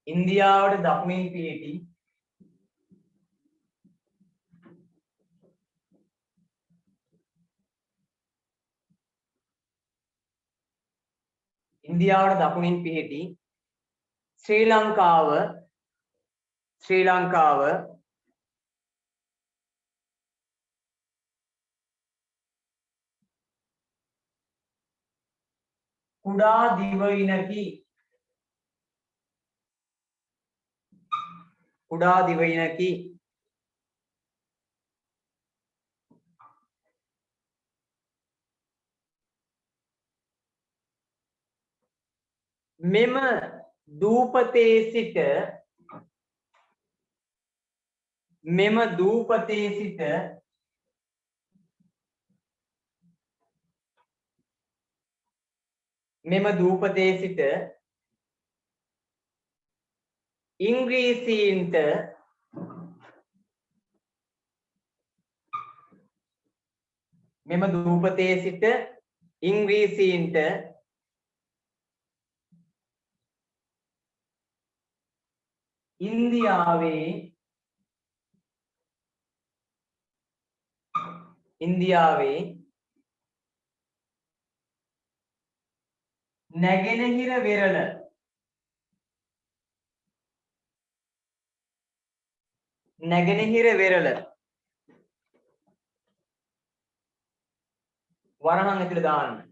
ඉන්දියාවට දකුණින් පිහිටි ඉන්දියාවට දකුණින් පිහිටි ශ්‍රී ලංකාව කුඩා දිවයිනකි මෙම දූපතේ සිට ඉංග්‍රීසීන්ට ඉන්දියාවේ නැගෙනහිර වෙරළ වරහන් ඇතුළේ දාන්න.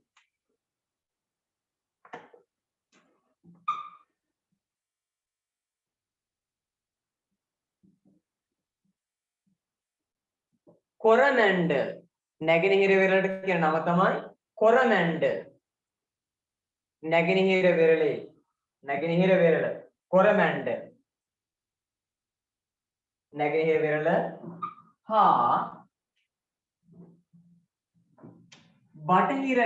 කොරමැණ්ඩ නැගෙනහිර වෙරළට කියන නම තමයි කොරමැණ්ඩ. නැගෙනහිර වෙරළ කොරමැණ්ඩ. නැගෙනහිර වෙරළ හා බටහිර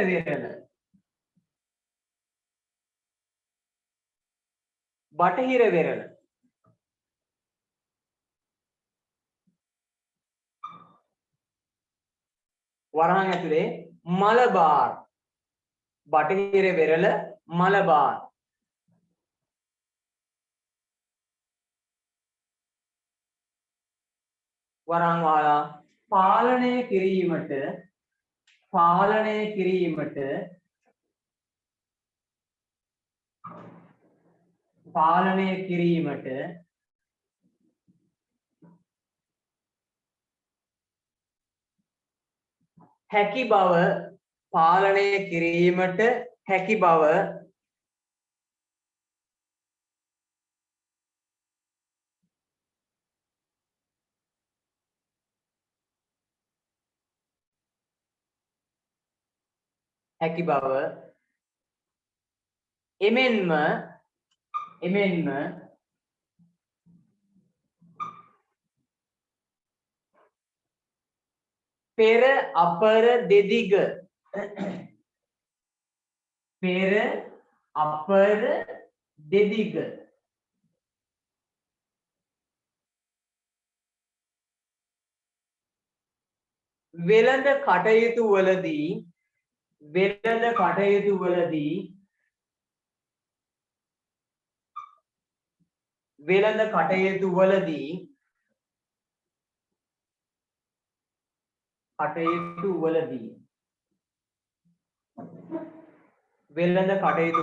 වෙරළ වරහන් ඇතුලේ මලබාර්. බටහිර වෙරළ මලබාර්. වරහන් වාලා පාලනය කිරීමට හැකි බව හැකි බව එමෙන්ම පෙර අපර දෙදිග වෙළඳ කටයුතු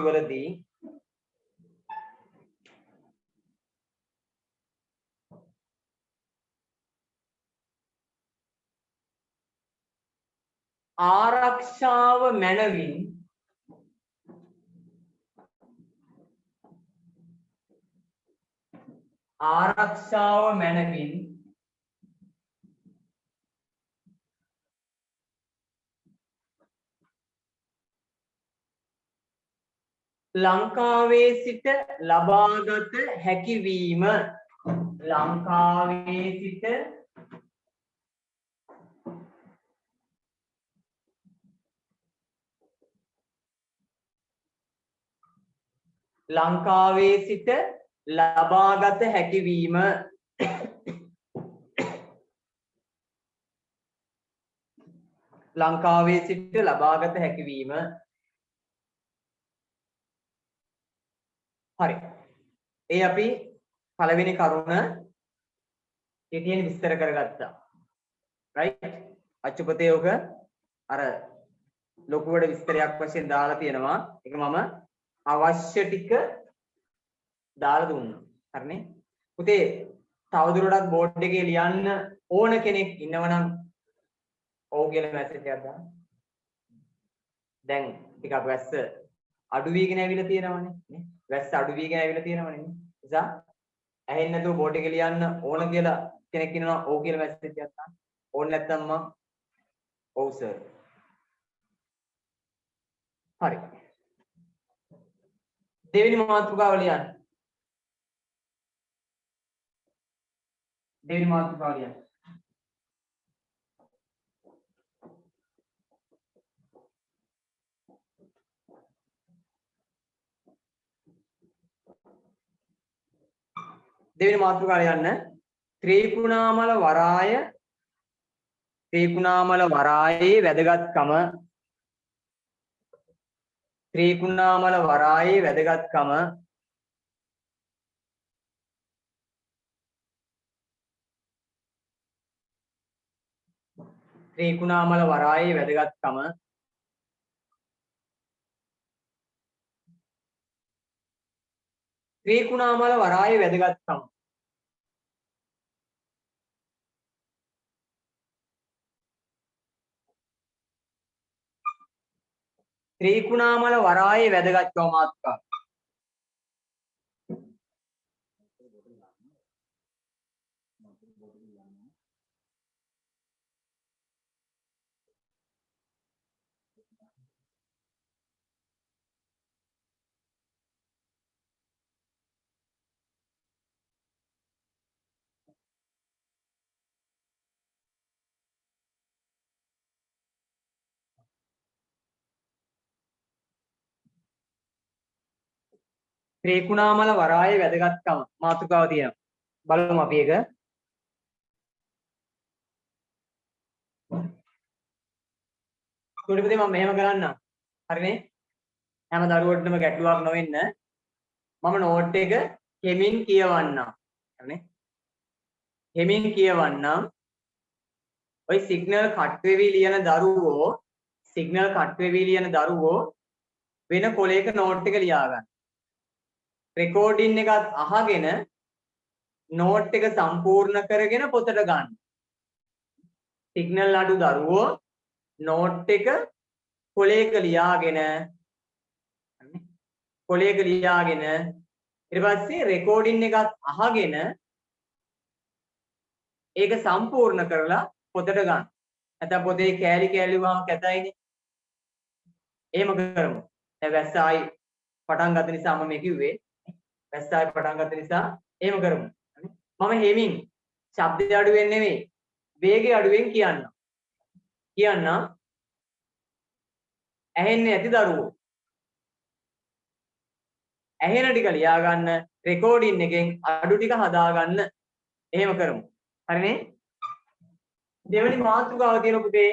වලදී ආරක්ෂාව මැනවින් ලංකාවේ සිට ලබාගත හැකිවීම හරි. ඒ අපි පළවෙනි කරුණ කෙටියෙන් විස්තර කරගත්තා. right? අච්චුපතේ ඔක අර ලොකුවට විස්තරයක් වශයෙන් දාලා තියෙනවා. ඒක මම අවශ්‍ය ටික දාලා දුන්නා. හරිනේ? පුතේ තවදුරටත් බෝඩ් එකේ ලියන්න ඕන කෙනෙක් ඉන්නවනම් ඔව් කියලා මැසේජ් එකක් දාන්න. දැන් ටිකක් වැස්ස අඩු වීගෙන ඇවිල්ලා තියෙනවනේ නේ. වැස්ස අඩු වීගෙන ඇවිල්ලා තියෙනවනේ නේ. නිසා ඇහෙන්නේ නැතුව බෝඩ් එකේ ලියන්න ඕන කියලා කෙනෙක් ඉන්නවා ඔව් කියලා මැසේජ් එකක් දාන්න. ඕන නැත්නම් මම ඔව් සර්. හරි. දෙවෙනි මාතෘකාව ලියන්න. දෙවෙනි මාතෘකාව ලියන්න. ත්‍රිකුණාමල වරායේ වැදගත්කම ත්‍රිකුණාමල වරායේ වැදගත්කම මාතෘකාව. ත්‍රිකුණාමල වරායේ වැදගත්කම මාතෘකාව තියෙනවා. බලමු අපි ඒක. කුඩිපතේ මම මෙහෙම කරන්නම්. හරිනේ? හැම දරුවෙකුටම ගැටලුවක් නොවෙන්න මම නෝට් එක කෙමින් කියවන්නම්. හරිනේ? කෙමින් කියවන්නම්. ඔය සිග්නල් කට් වෙවි ලියන දරුවෝ වෙන කොලයක නෝට් එක ලියා ගන්න. රෙකෝඩින් එකත් අහගෙන නෝට් එක සම්පූර්ණ කරගෙන පොතට ගන්න. සිග්නල් අඩු දරුවෝ නෝට් එක කොලයක ලියාගෙන කොලයක ලියාගෙන ඊට පස්සේ රෙකෝඩින් එකත් අහගෙන ඒක සම්පූර්ණ කරලා පොතට ගන්න. නැත්නම් පොතේ කෑලි කෑලි වහම කැතයිනේ. එහෙම කරමු. දැන් වැස්සායි පටන් ගත්ත නිසා මම මේ කිව්වේ. වැස්සායි පටන් ගත්ත නිසා එහෙම කරමු. මම හෙමින් ශබ්දය අඩුවෙන් නෙමෙයි වේගය අඩුවෙන් කියන්නම්. ඇහෙන්නේ නැති දරුවෝ. ඇහෙන ටික ලියා ගන්න රෙකෝඩින් එකෙන් අඩු ටික හදා ගන්න. එහෙම කරමු. හරිනේ? දෙවෙනි මාතෘකාව තියෙන පුතේ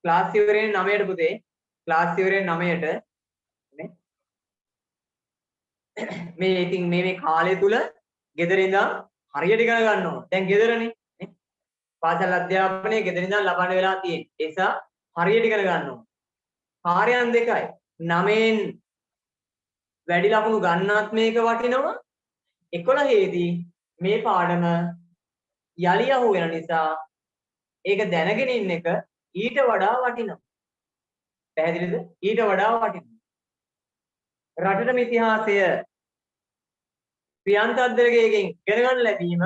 ක්ලාස් ඉවරේ 9ට පුතේ ක්ලාස් ඉවරේ 9ට නේ මේ ඉතින් මේ කාලය තුල ගෙදර ඉඳන් හරියට ඉගෙන ගන්න ඕන. දැන් ගෙදරනේ නේ පාසල් අධ්‍යාපනය ගෙදර ඉඳන් ලබන්න වෙලා තියෙන්නේ. ඒ නිසා හරියට ඉගෙන ගන්න ඕන. කාර්යයන් දෙකයි. 9න් වැඩි ලකුණු ගන්නත් මේක වටිනවා. 11ේදී මේ පාඩම යලි අහු වෙන නිසා ඒක දැනගෙන ඉන්න එක ඊට වඩා වටිනවා. පැහැදිලිද? ඊට වඩා වටිනවා. රටටම ඉතිහාසය ප්‍රියන්ත අද්දරගේගෙන් ඉගෙන ගන්න ලැබීම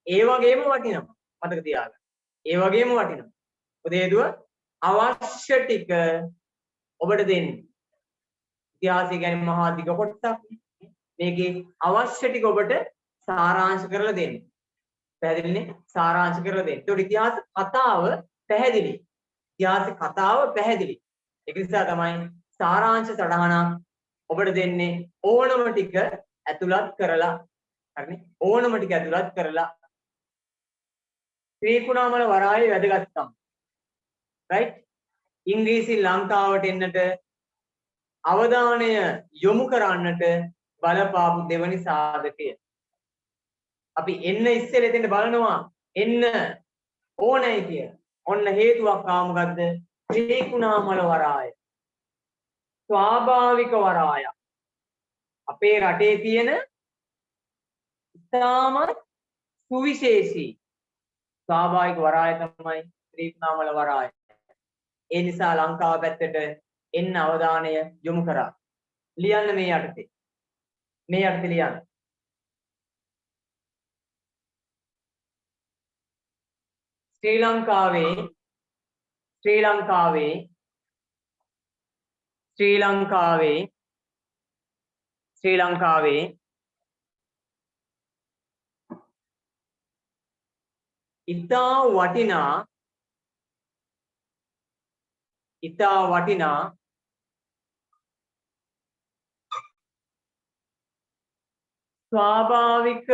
ඒ වගේම වටිනවා. මතක තියාගන්න. ඒ වගේම වටිනවා. මොකද හේතුව අවශ්‍ය ටික ඔබට දෙන්නේ. ඉතිහාසය කියන්නේ මහා දිග කොටසක්. මේකේ අවශ්‍ය ටික ඔබට සාරාංශ කරලා දෙන්නේ. පැහැදිලිනේ? සාරාංශ කරලා දෙන්නේ. ඒකට ඉතිහාස කතාව පැහැදිලි. ඉතිහාස කතාව පැහැදිලි. ඒක නිසා තමයි සාරාංශ සටහනක් ඔබට දෙන්නේ ඕනම ටික ඇතුළත් කරලා. හරිනේ? ඕනම ටික ඇතුළත් කරලා. ත්‍රිකුණාමල වරායේ වැදගත්කම. right? ඉංග්‍රීසි ලංකාවට එන්නට අවධානය යොමු කරන්නට බලපාපු දෙවනි සාධකය. අපි එන්න ඉස්සෙල්ලා එතෙන්ට බලනවා එන්න ඕනයි කිය. ඔන්න හේතුවක් ආමගද්ද ත්‍රිකුණාමල වරාය. ස්වාභාවික වරාය. අපේ රටේ තියෙන ඉතාමත් සුවිශේෂී ස්වාභාවික වරාය තමයි ත්‍රිකුණාමල වරාය. ඒ නිසා ලංකාව පැත්තට එන්න අවධානය යොමු කරා. ලියන්න මේ යටතේ. මේ යටතේ ලියන්න. ශ්‍රී ලංකාවේ ඉතා වටිනා ස්වාභාවික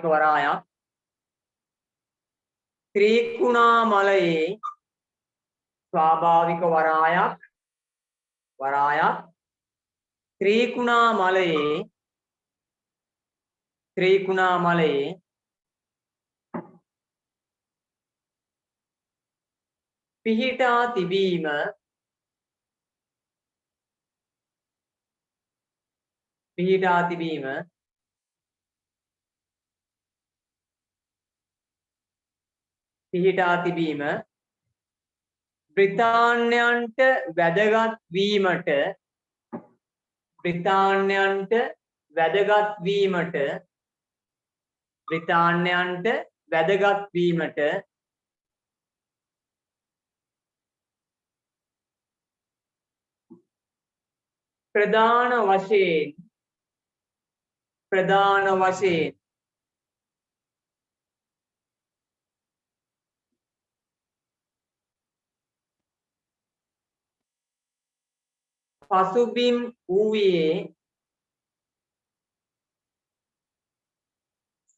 වරායක් ත්‍රිකුණාමලයේ ස්වාභාවික වරායක් ත්‍රිකුණාමලයේ පිහිටා තිබීම බ්‍රිතාන්‍යයන්ට වැදගත් වීමට ප්‍රධාන වශයෙන් පසුබිම් වූයේ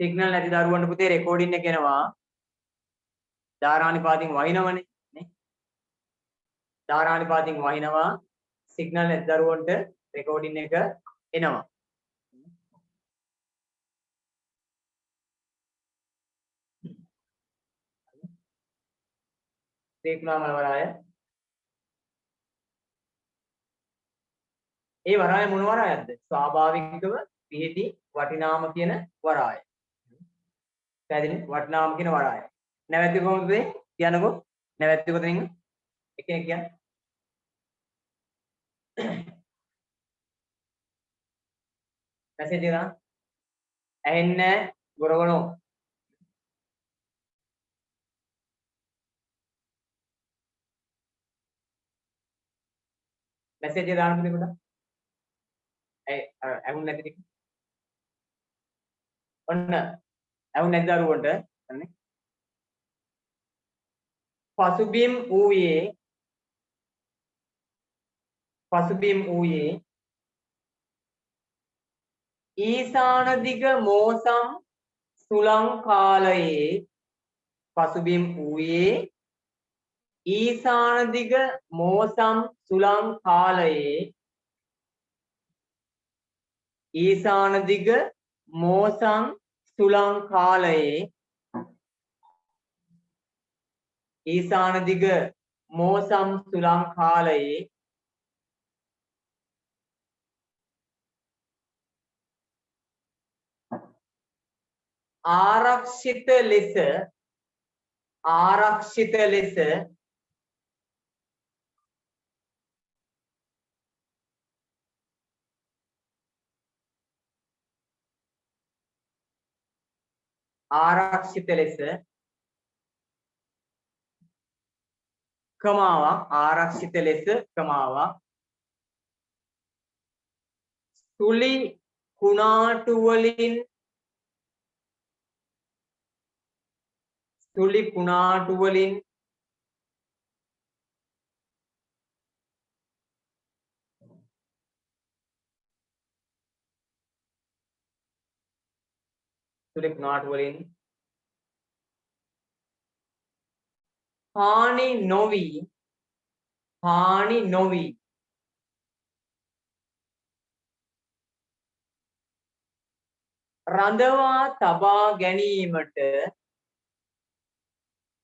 සිග්නල් නැති දරුවන්ට පුතේ රෙකෝඩින් එක එනවා. ධාරානිපාතින් වහිනවනේ නේ. ධාරානිපාතින් වහිනවා. සිග්නල් නැති දරුවන්ට රෙකෝඩින් එක එනවා. ත්‍රිකුණාමල වරාය. ඒ වරාය මොන වරායක්ද? ස්වාභාවිකව පිහිටි වටිනාම කියන වරාය. පැහැදිලි වටිනාම කියන වරාය. නැවැත්ති කොහොමද කියන්නකෝ? නැවැත්ති කොතනින්ද? එකෙක් කියන්න. මැසේජ් එක දාන්න. ඇහෙන්නේ නැහැ ගොරගොනෝ. මැසේජ් එක දාන්න පුතේ. ඇහුන්නේ නැති ටික. ඔන්න ඇහුන්නේ නැති දරුවන්ට අනේ පසුබිම් ඌයේ ඊසාන දිග මෝසම් සුලං කාලයේ පසුබිම් ඌයේ ඊසාන දිග මෝසම් සුලං කාලයේ ඊසාන දිග මෝසම් සුලං කාලයේ ඊසාන දිග මෝසම් සුලං කාලයේ ආරක්ෂිත ලෙස කමාවක් සුලි කුණාටු වලින් හානි නොවි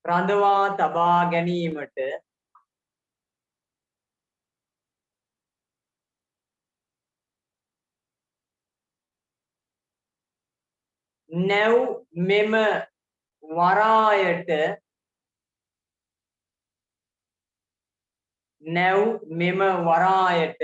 රඳවා තබා ගැනීමට නැව් මෙම වරායට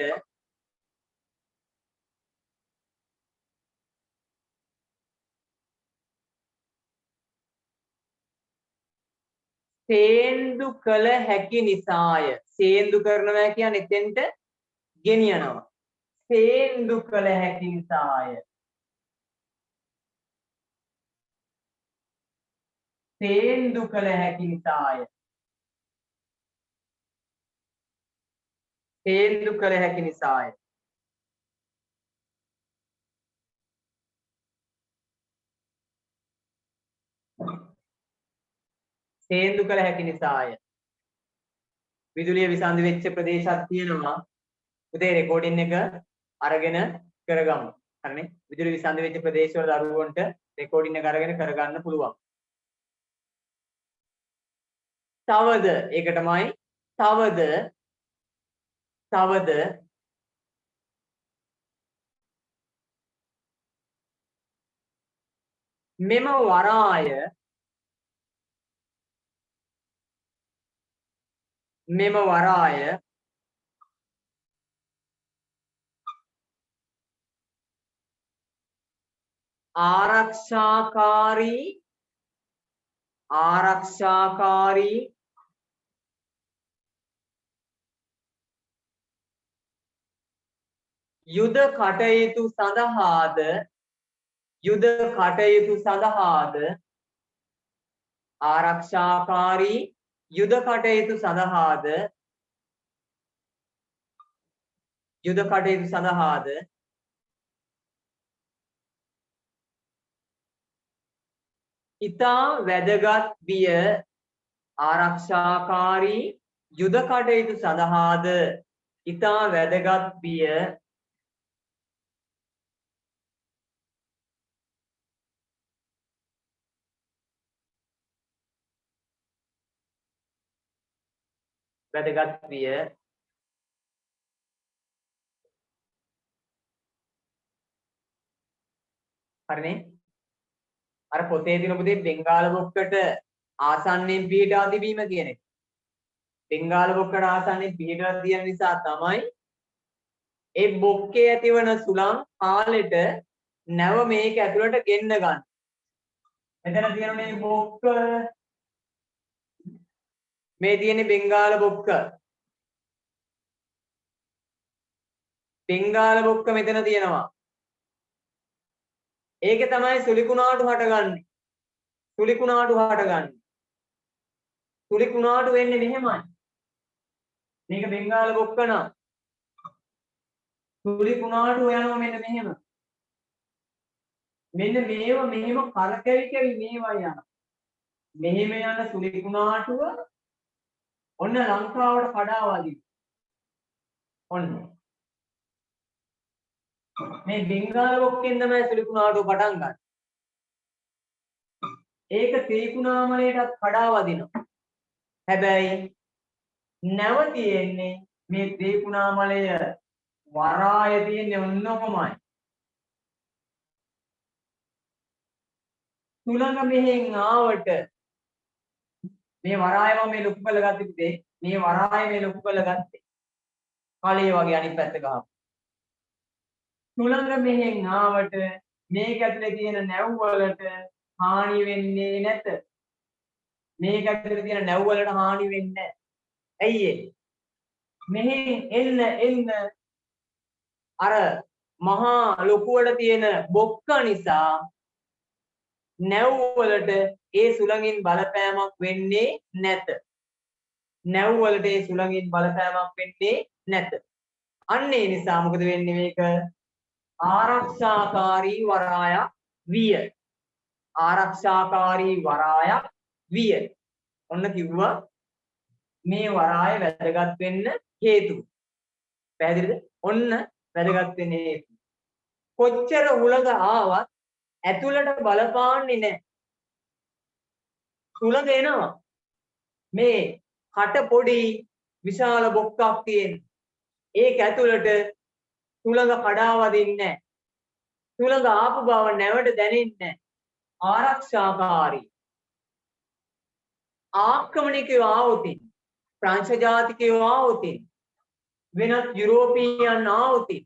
සේන්දු කළ හැකි නිසාය. සේන්දු කරනවා කියන්නේ එතෙන්ට ගෙනියනවා. සේන්දු කළ හැකි නිසාය. සේන්දු කළ හැකි නිසාය. සේන්දු කළ හැකි නිසාය. සේන්දු කළ හැකි නිසාය. විදුලිය විසන්ධි වෙච්ච ප්‍රදේශයක් තියෙනවා. උදේ රෙකෝඩින් එක අරගෙන කරගමු. හරිනේ? විදුලිය විසන්ධි වෙච්ච ප්‍රදේශවල දරුවන්ට රෙකෝඩින් එක අරගෙන කරගන්න පුළුවන්. තවද ඒකටමයි තවද මෙම වරාය ආරක්ෂාකාරී යුද කටයුතු සඳහාද ආරක්ෂාකාරී යුද කටයුතු සඳහාද ඉතා වැදගත් විය. ආරක්ෂාකාරී යුද කටයුතු සඳහාද ඉතා වැදගත් විය. හරිනේ? අර පොතේ තියෙන පුතේ බෙන්ගාල බොක්කට ආසන්නයෙන් පිහිටා තිබීම කියන එක. බෙන්ගාල බොක්කට ආසන්නයෙන් පිහිටලා තියෙන නිසා තමයි ඒ බොක්කේ ඇතිවන සුළං කාලෙට නැව මේක ඇතුළට ගෙන්න ගන්න. එතන තියෙන මේ බොක්ක මේ තියෙන බෙන්ගාල බොක්ක. බෙන්ගාල බොක්ක මෙතන තියෙනවා. ඒකේ තමයි සුලිකුණාටු හටගන්නේ. සුලිකුණාටු හටගන්නේ. සුලිකුණාටු වෙන්නේ මෙහෙමයි. මේක බෙන්ගාල බොක්ක නම් සුලිකුණාටු යනවා මෙන්න මෙහෙම. මෙන්න මේව මෙහෙම කරකැවි කැවි මේවා යනවා. මෙහෙම යන සුලිකුණාටුව ඔන්න ලංකාවට කඩා වදිනවා. ඔන්න මේ බෙන්ගාල බොක්කෙන් තමයි සුලිකුණාටුව පටන් ගන්න. ඒක ත්‍රිකුණාමලයටත් කඩා වදිනවා. හැබැයි නැව තියෙන්නේ මේ ත්‍රිකුණාමලය වරාය තියෙන්නේ ඔන්නකොමයි. සුළඟ මෙහෙන් ආවට මේ වරාය මම මේ ලොකු කරලා ගත්තේ මේ වරාය මේ ලොකු කරලා ගත්තේ. කලේ වගේ අනිත් පැත්ත ගහපු. සුළඟ මෙහෙන් ආවට මේක ඇතුලේ තියෙන නැව් වලට හානි වෙන්නේ නැත. මේක ඇතුලේ තියෙන නැව් වලට හානි වෙන්නේ නැහැ. ඇයි ඒ? මෙහෙන් එන්න අර මහා ලොකුවට තියෙන බොක්ක නිසා නැව් වලට ඒ සුළඟින් බලපෑමක් වෙන්නේ නැත. නැව් වලට ඒ සුළඟින් බලපෑමක් වෙන්නේ නැත. අන්න ඒ නිසා මොකද වෙන්නේ මේක ආරක්ෂාකාරී වරායක් විය. ආරක්ෂාකාරී වරායක් විය. ඔන්න කිව්වා මේ වරාය වැදගත් වෙන්න හේතු. පැහැදිලිද? ඔන්න වැදගත් වෙන්න හේතු. කොච්චර හුලඟ ආවත් ඇතුළට බලපාන්නේ නැහැ. සුළඟ එනවා. මේ කට පොඩි විශාල බොක්කක් තියෙන. ඒක ඇතුළට සුළඟ කඩා වදින්නේ නැහැ. සුළඟ ආපු බව නැවට දැනෙන්නේ නැහැ. ආරක්ෂාකාරී. ආක්‍රමණිකයෝ ආවොතින්, ප්‍රංශ ජාතිකයෝ ආවොතින්, වෙනත් යුරෝපීයන් ආවොතින්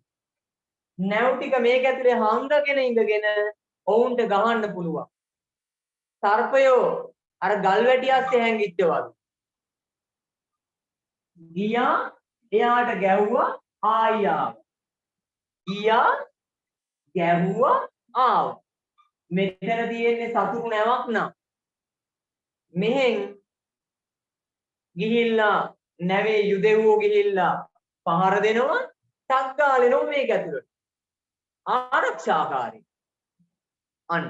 නැව් ටික මේක ඇතුලේ හංගගෙන ඉඳගෙන ඔවුන්ට ගහන්න පුළුවන්. සර්පයෝ අර ගල් වැටි ඇස්සේ හැංගිච්ච වගේ. ගියා එයාට ගැහුවා ආයි ආවා. ගියා ගැහුවා ආවා. මෙතන තියෙන්නේ සතුරු නැවක් නම් මෙහෙන් ගිහිල්ලා නැවේ යුදෙව්වෝ ගිහිල්ලා පහර දෙනවා ටක් ගාලෙනවා මේක ඇතුළට. ආරක්ෂාකාරී. අන්න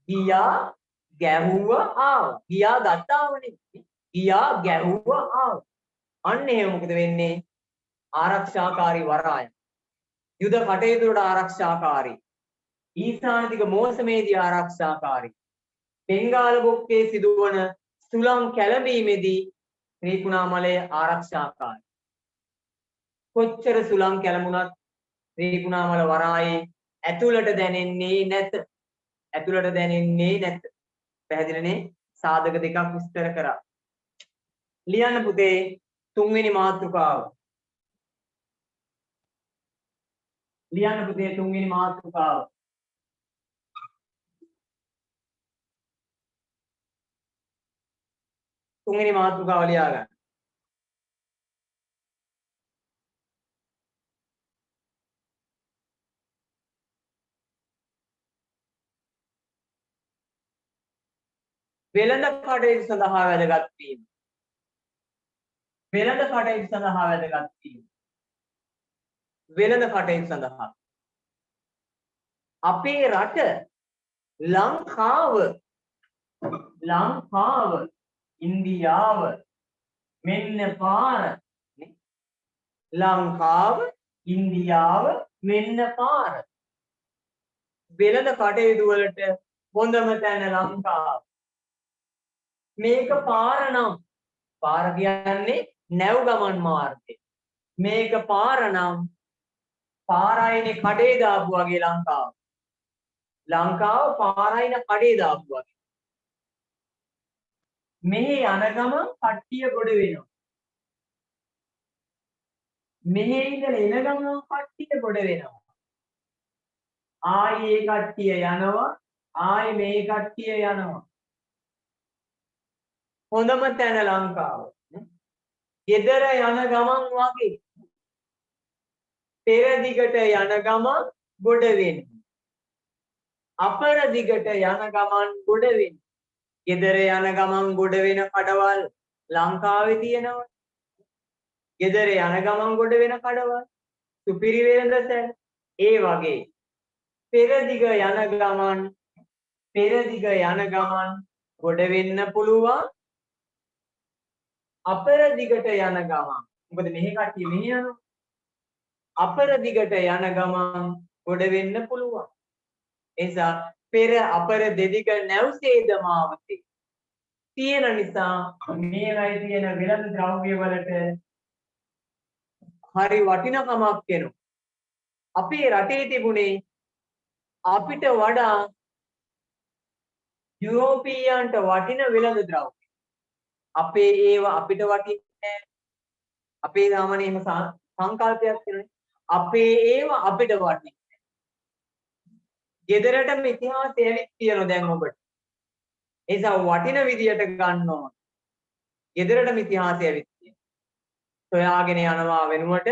ගියා ගැහුවා ආවා. ගියා ගත්තාම නෙමෙයි. ගියා ගැහුවා ආවා. අන්න එහෙම මොකද වෙන්නේ? ආරක්ෂාකාරී වරාය. යුද කටයුතු වලට ආරක්ෂාකාරී. ඊසානදික මෝසමේදී ආරක්ෂාකාරී. බෙන්ගාල බොක්කේ සිදුවන සුළං කැළඹීමේදී ත්‍රිකුණාමලය ආරක්ෂාකාරී. කොච්චර සුළං කැළඹුණත් ත්‍රිකුණාමල වරායේ ඇතුළට දැනෙන්නේ නැත. ඇතුළට දැනෙන්නේ නැත. පැහැදිලිනේ? සාධක දෙකක් විස්තර කරා. ලියන්න පුතේ තුන්වෙනි මාතෘකාව. ලියන්න පුතේ තුන්වෙනි මාතෘකාව. තුන්වෙනි මාතෘකාව ලියා ගන්න. වෙළඳ කටයුතු සඳහා වැදගත් වීම. වෙළඳ කටයුතු සඳහා වැදගත් වීම. වෙළඳ කටයුතු සඳහා අපේ රට ලංකාව ඉන්දියාව මෙන්න පාර ලංකාව ඉන්දියාව මෙන්න පාර වෙළඳ කටයුතු වලට හොඳම තැන ලංකාව. මේක පාර නම් පාර කියන්නේ නැව් ගමන් මාර්ගය. මේක පාර නම් පාරයිනේ කඩේ දාපු වගේ ලංකාව. ලංකාව පාරයින කඩේ දාපු වගේ. මෙහි යන ගමන් කට්ටිය ගොඩ වෙනවා. මෙහි ඉඳලා එන ගමන් කට්ටිය ගොඩ වෙනවා. ආයි ඒ කට්ටිය යනවා. ආයි මේ කට්ටිය යනවා. හොඳම තැන ලංකාව. ගෙදර යන ගමන් වගේ. පෙර දිගට යන ගමන් ගොඩ වෙන්නේ. අපර දිගට යන ගමන් ගොඩ වෙන්නේ. ගෙදර යන ගමන් ගොඩ වෙන කඩවල් ලංකාවේ තියෙනවා. ගෙදර යන ගමන් ගොඩ වෙන කඩවල් සුපිරි වෙළඳසැල ඒ වගේ. පෙර දිග යන ගමන් ගොඩ වෙන්න පුළුවන්. අපර දිගට යන ගමන් මොකද මෙහි කට්ටිය මෙහි යනවා. අපර දිගට යන ගමන් ගොඩ වෙන්න පුළුවන්. එසා පෙර අපර දෙදිග නැව්සේද මාවතේ තියෙන නිසා මේවයි තියෙන වෙළඳ ද්‍රව්‍ය වලට හරි වටිනකමක් එනවා. අපේ රටේ තිබුණේ අපිට වඩා යුරෝපීයන්ට වටින වෙළඳ ද්‍රව්‍ය. අපේ ඒවා අපිට වටින්නේ අපේ සාමාන්‍ය එහෙම සංකල්පයක් තියෙනවා. අපේ ඒවා අපිට වටින්නේ. ගෙදරටම ඉතිහාසය ඇවිත් තියෙනවා දැන් ඔබට. ඒ නිසා වටින විදියට ගන්න ඕන. ගෙදරටම ඉතිහාසය ඇවිත් තියෙනවා. සොයාගෙන යනවා වෙනුවට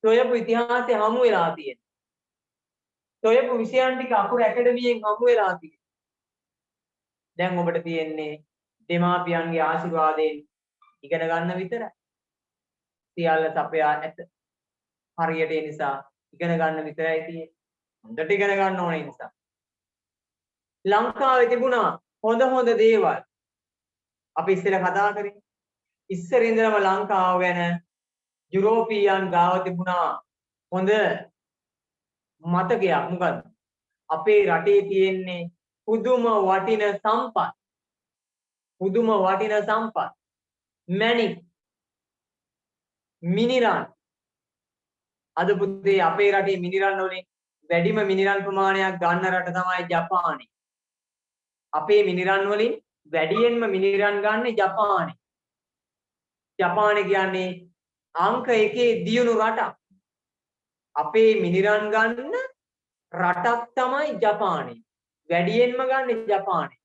සොයපු ඉතිහාසය හමු වෙලා තියෙනවා. සොයපු විෂයන් ටික අකුරු ඇකඩමියෙන් හමු වෙලා තියෙනවා. දැන් ඔබට තියෙන්නේ දෙමාපියන්ගේ ආශිර්වාදයෙන් ඉගෙන ගන්න විතරයි. සියල්ල සපයා ඇත. හරියට ඒ නිසා ඉගෙන ගන්න විතරයි තියෙන්නේ. හොඳට ඉගෙන ගන්න ඕනේ නිසා. ලංකාවේ තිබුණා හොඳ දේවල්. අපි ඉස්සෙල්ල කතා කරේ. ඉස්සර ඉඳලම ලංකාව ගැන යුරෝපීයන් ගාව තිබුණා හොඳ මතකයක්. මොකද්ද? අපේ රටේ තියෙන්නේ පුදුම වටින සම්පත්. මැණික් මිනිරන්. අද පුතේ අපේ රටේ මිනිරන් වලින් වැඩිම මිනිරන් ප්‍රමාණයක් ගන්න රට තමයි ජපානය. අපේ මිනිරන් වලින් වැඩියෙන්ම මිනිරන් ගන්න ජපානය. ජපානය කියන්නේ අංක 1 දියුණු රටක්. අපේ මිනිරන් ගන්න රටක් තමයි ජපානය. වැඩියෙන්ම ගන්න ජපානය.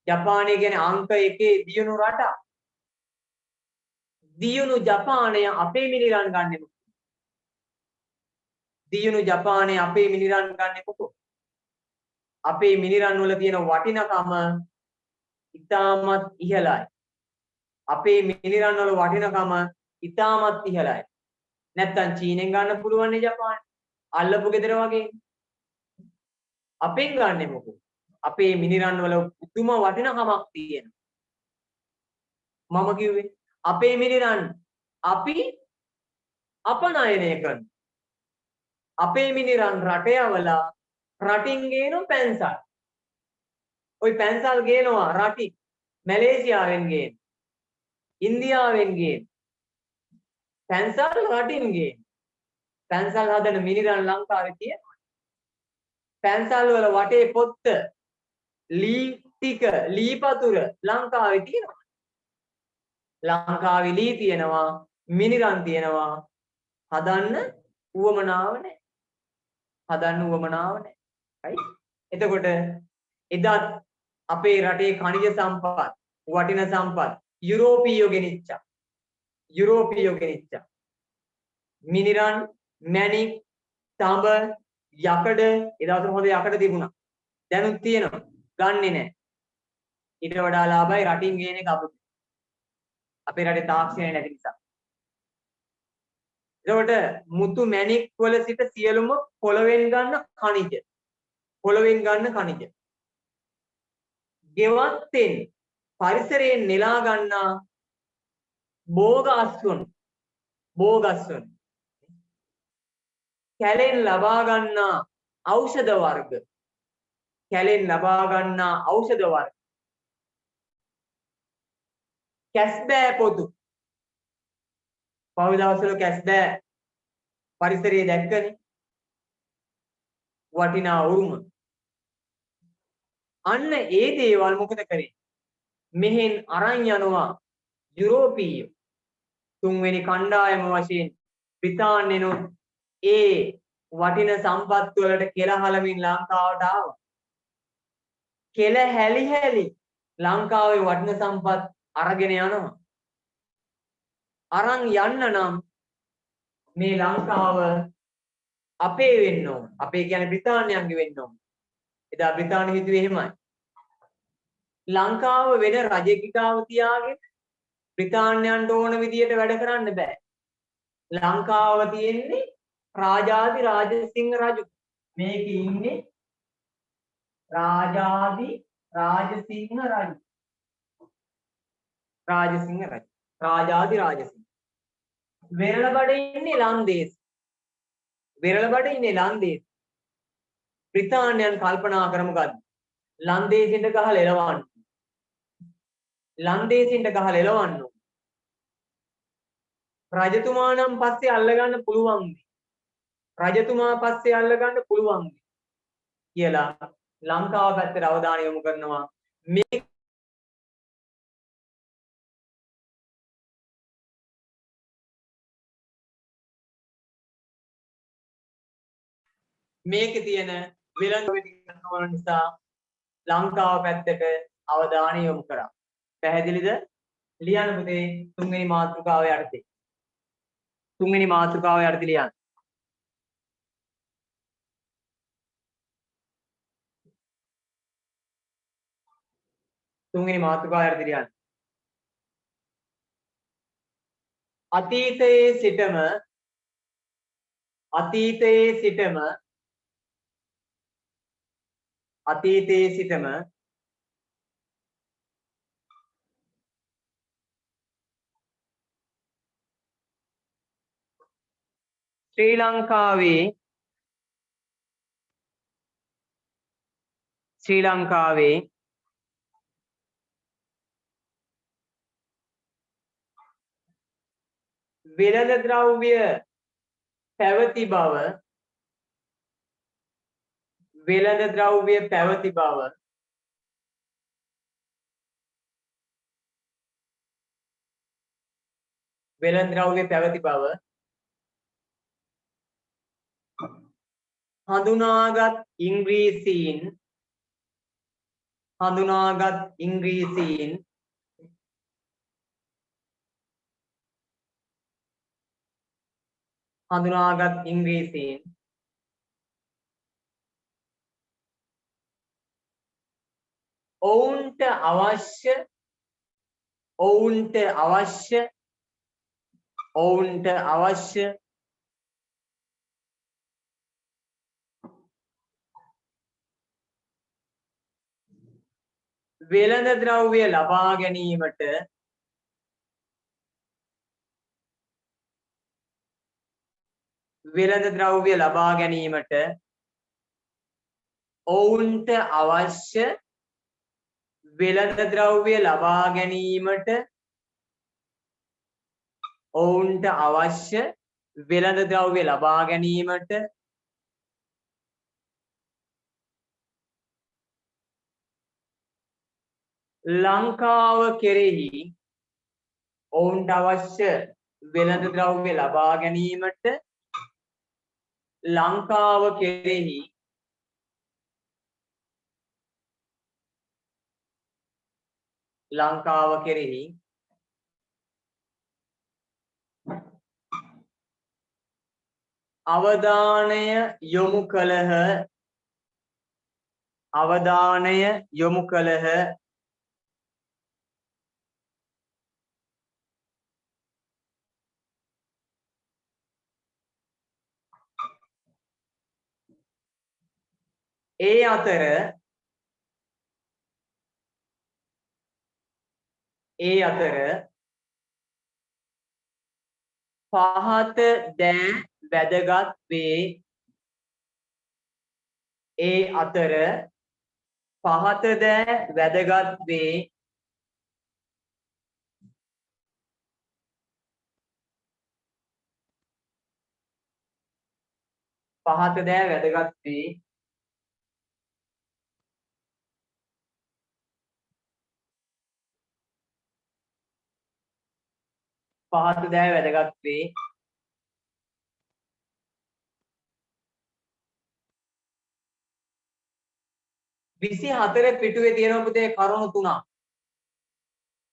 ජපානය කියන්නේ අංක 1 දියුණු රටක්. දියුණු ජපානය අපේ මිනිරන් ගන්නෙ මොකද? දියුණු ජපානය අපේ මිනිරන් ගන්නෙ මොකද? අපේ මිනිරන් වල තියෙන වටිනකම ඉතාමත් ඉහළයි. අපේ මිනිරන් වල වටිනකම ඉතාමත් ඉහළයි. නැත්තම් චීනෙන් ගන්න පුළුවන් නේ ජපානය. අල්ලපු ගෙදර වගේ. අපෙන් ගන්නෙ මොකද? අපේ මිනිරන් වල පුදුම වටිනකමක් තියෙනවා. මම කිව්වේ අපේ මිනිරන් අපි අපනයනය කරනවා. අපේ මිනිරන් රට යවලා රටින් ගේන පැන්සල්. ওই පැන්සල් ගේනවා රටින්. මැලේසියාවෙන් ගේන. ඉන්දියාවෙන් ගේන. පැන්සල් රටින් ගේන. පැන්සල් හදන මිනිරන් ලංකාවේ තියෙනවා. පැන්සල් වල වටේ පොත්ත ලී ටික ලී පතුර ලංකාවේ තියෙනවා. ලංකාවේ ලී තියෙනවා, මිනිරන් තියෙනවා. හදන්න උවමනාව නැහැ. right? එතකොට එදත් අපේ රටේ ඛනිජ සම්පත්, වටින සම්පත් යුරෝපීයෝ ගෙනිච්චා. මිනිරන්, මැණික්, තඹ, යකඩ ඒ දවස්වල හොඳ යකඩ තිබුණා. දැනුත් තියෙනවා. ගන්නෙ නැහැ. ඊට වඩා ලාභයි රටින් ගේන එක අපිට. අපේ රටේ තාක්ෂණය නැති නිසා. එතකොට මුතු මැණික් වල සිට සියලුම පොළවෙන් ගන්න ඛනිජ. ගෙවත්තෙන් පරිසරයෙන් නෙලා ගන්නා බෝගස්වන. කැලෙන් ලබා ගන්නා ඖෂධ වර්ග. කැස්බෑ පොතු. පහුගිය දවස්වල කැස්බෑ පරිසරයේ දැක්කනේ. වටිනා උරුම. අන්න ඒ දේවල් මොකද කරේ? මෙහෙන් අරන් යනවා යුරෝපීය තුන්වෙනි කණ්ඩායම වශයෙන් බ්‍රිතාන්‍යනොත් ඒ වටින සම්පත් වලට කෙලහලමින් ලංකාවට ආවා. කෙල හැලි හැලි ලංකාවේ වටින සම්පත් අරගෙන යනවා. අරන් යන්න නම් මේ ලංකාව අපේ වෙන්න ඕන. අපේ කියන්නේ බ්‍රිතාන්‍යයන්ගේ වෙන්න ඕන. එදා බ්‍රිතාන්‍ය හිතුවේ එහෙමයි. ලංකාව වෙන රජෙක්ගාව තියාගෙන බ්‍රිතාන්‍යයන්ට ඕන විදියට වැඩ කරන්න බෑ. ලංකාව තියෙන්නේ රාජාදි රාජසිංහ රජු. මේකේ ඉන්නේ රාජාදි රාජසිංහ රජු. රාජසිංහ රජු. රාජාදි රාජසිංහ. වෙරළබඩ ඉන්නේ ලන්දේස්. වෙරළබඩ ඉන්නේ ලන්දේස්. බ්‍රිතාන්‍යයන් කල්පනා කරමු ගන්න. ලන්දේසින්ට ගහලා එලවන්න. ලන්දේසින්ට ගහලා එලවන්න. රජතුමා නම් පස්සේ අල්ලගන්න පුළුවන්. රජතුමා පස්සේ අල්ලගන්න පුළුවන් කියලා ලංකාව පැත්තට අවධානය යොමු කරනවා. මේකේ තියෙන විලංගු වෙන නිසා ලංකාව පැත්තට අවධානය යොමු කරා. පැහැදිලිද? ලියන්න පුතේ තුන්වෙනි මාතෘකාව යටතේ. තුන්වෙනි මාතෘකාව යටතේ ලියන්න. තුන්වෙනි මාතෘකාව යටතේ ලියන්න. අතීතයේ සිටම ශ්‍රී ලංකාවේ වෙළඳ ද්‍රව්‍ය පැවති බව හඳුනාගත් ඉංග්‍රීසීන් ඔවුන්ට අවශ්‍ය වෙළඳ ද්‍රව්‍ය ලබා ගැනීමට ඔවුන්ට අවශ්‍ය වෙළඳ ද්‍රව්‍ය ලබා ගැනීමට ලංකාව කෙරෙහි අවධානය යොමු කළහ. ඒ අතර පහත දෑ වැදගත් වේ. පහත දෑ වැදගත් වේ. විසි හතර පිටුවේ තියෙන පුතේ කරුණු 3ක්.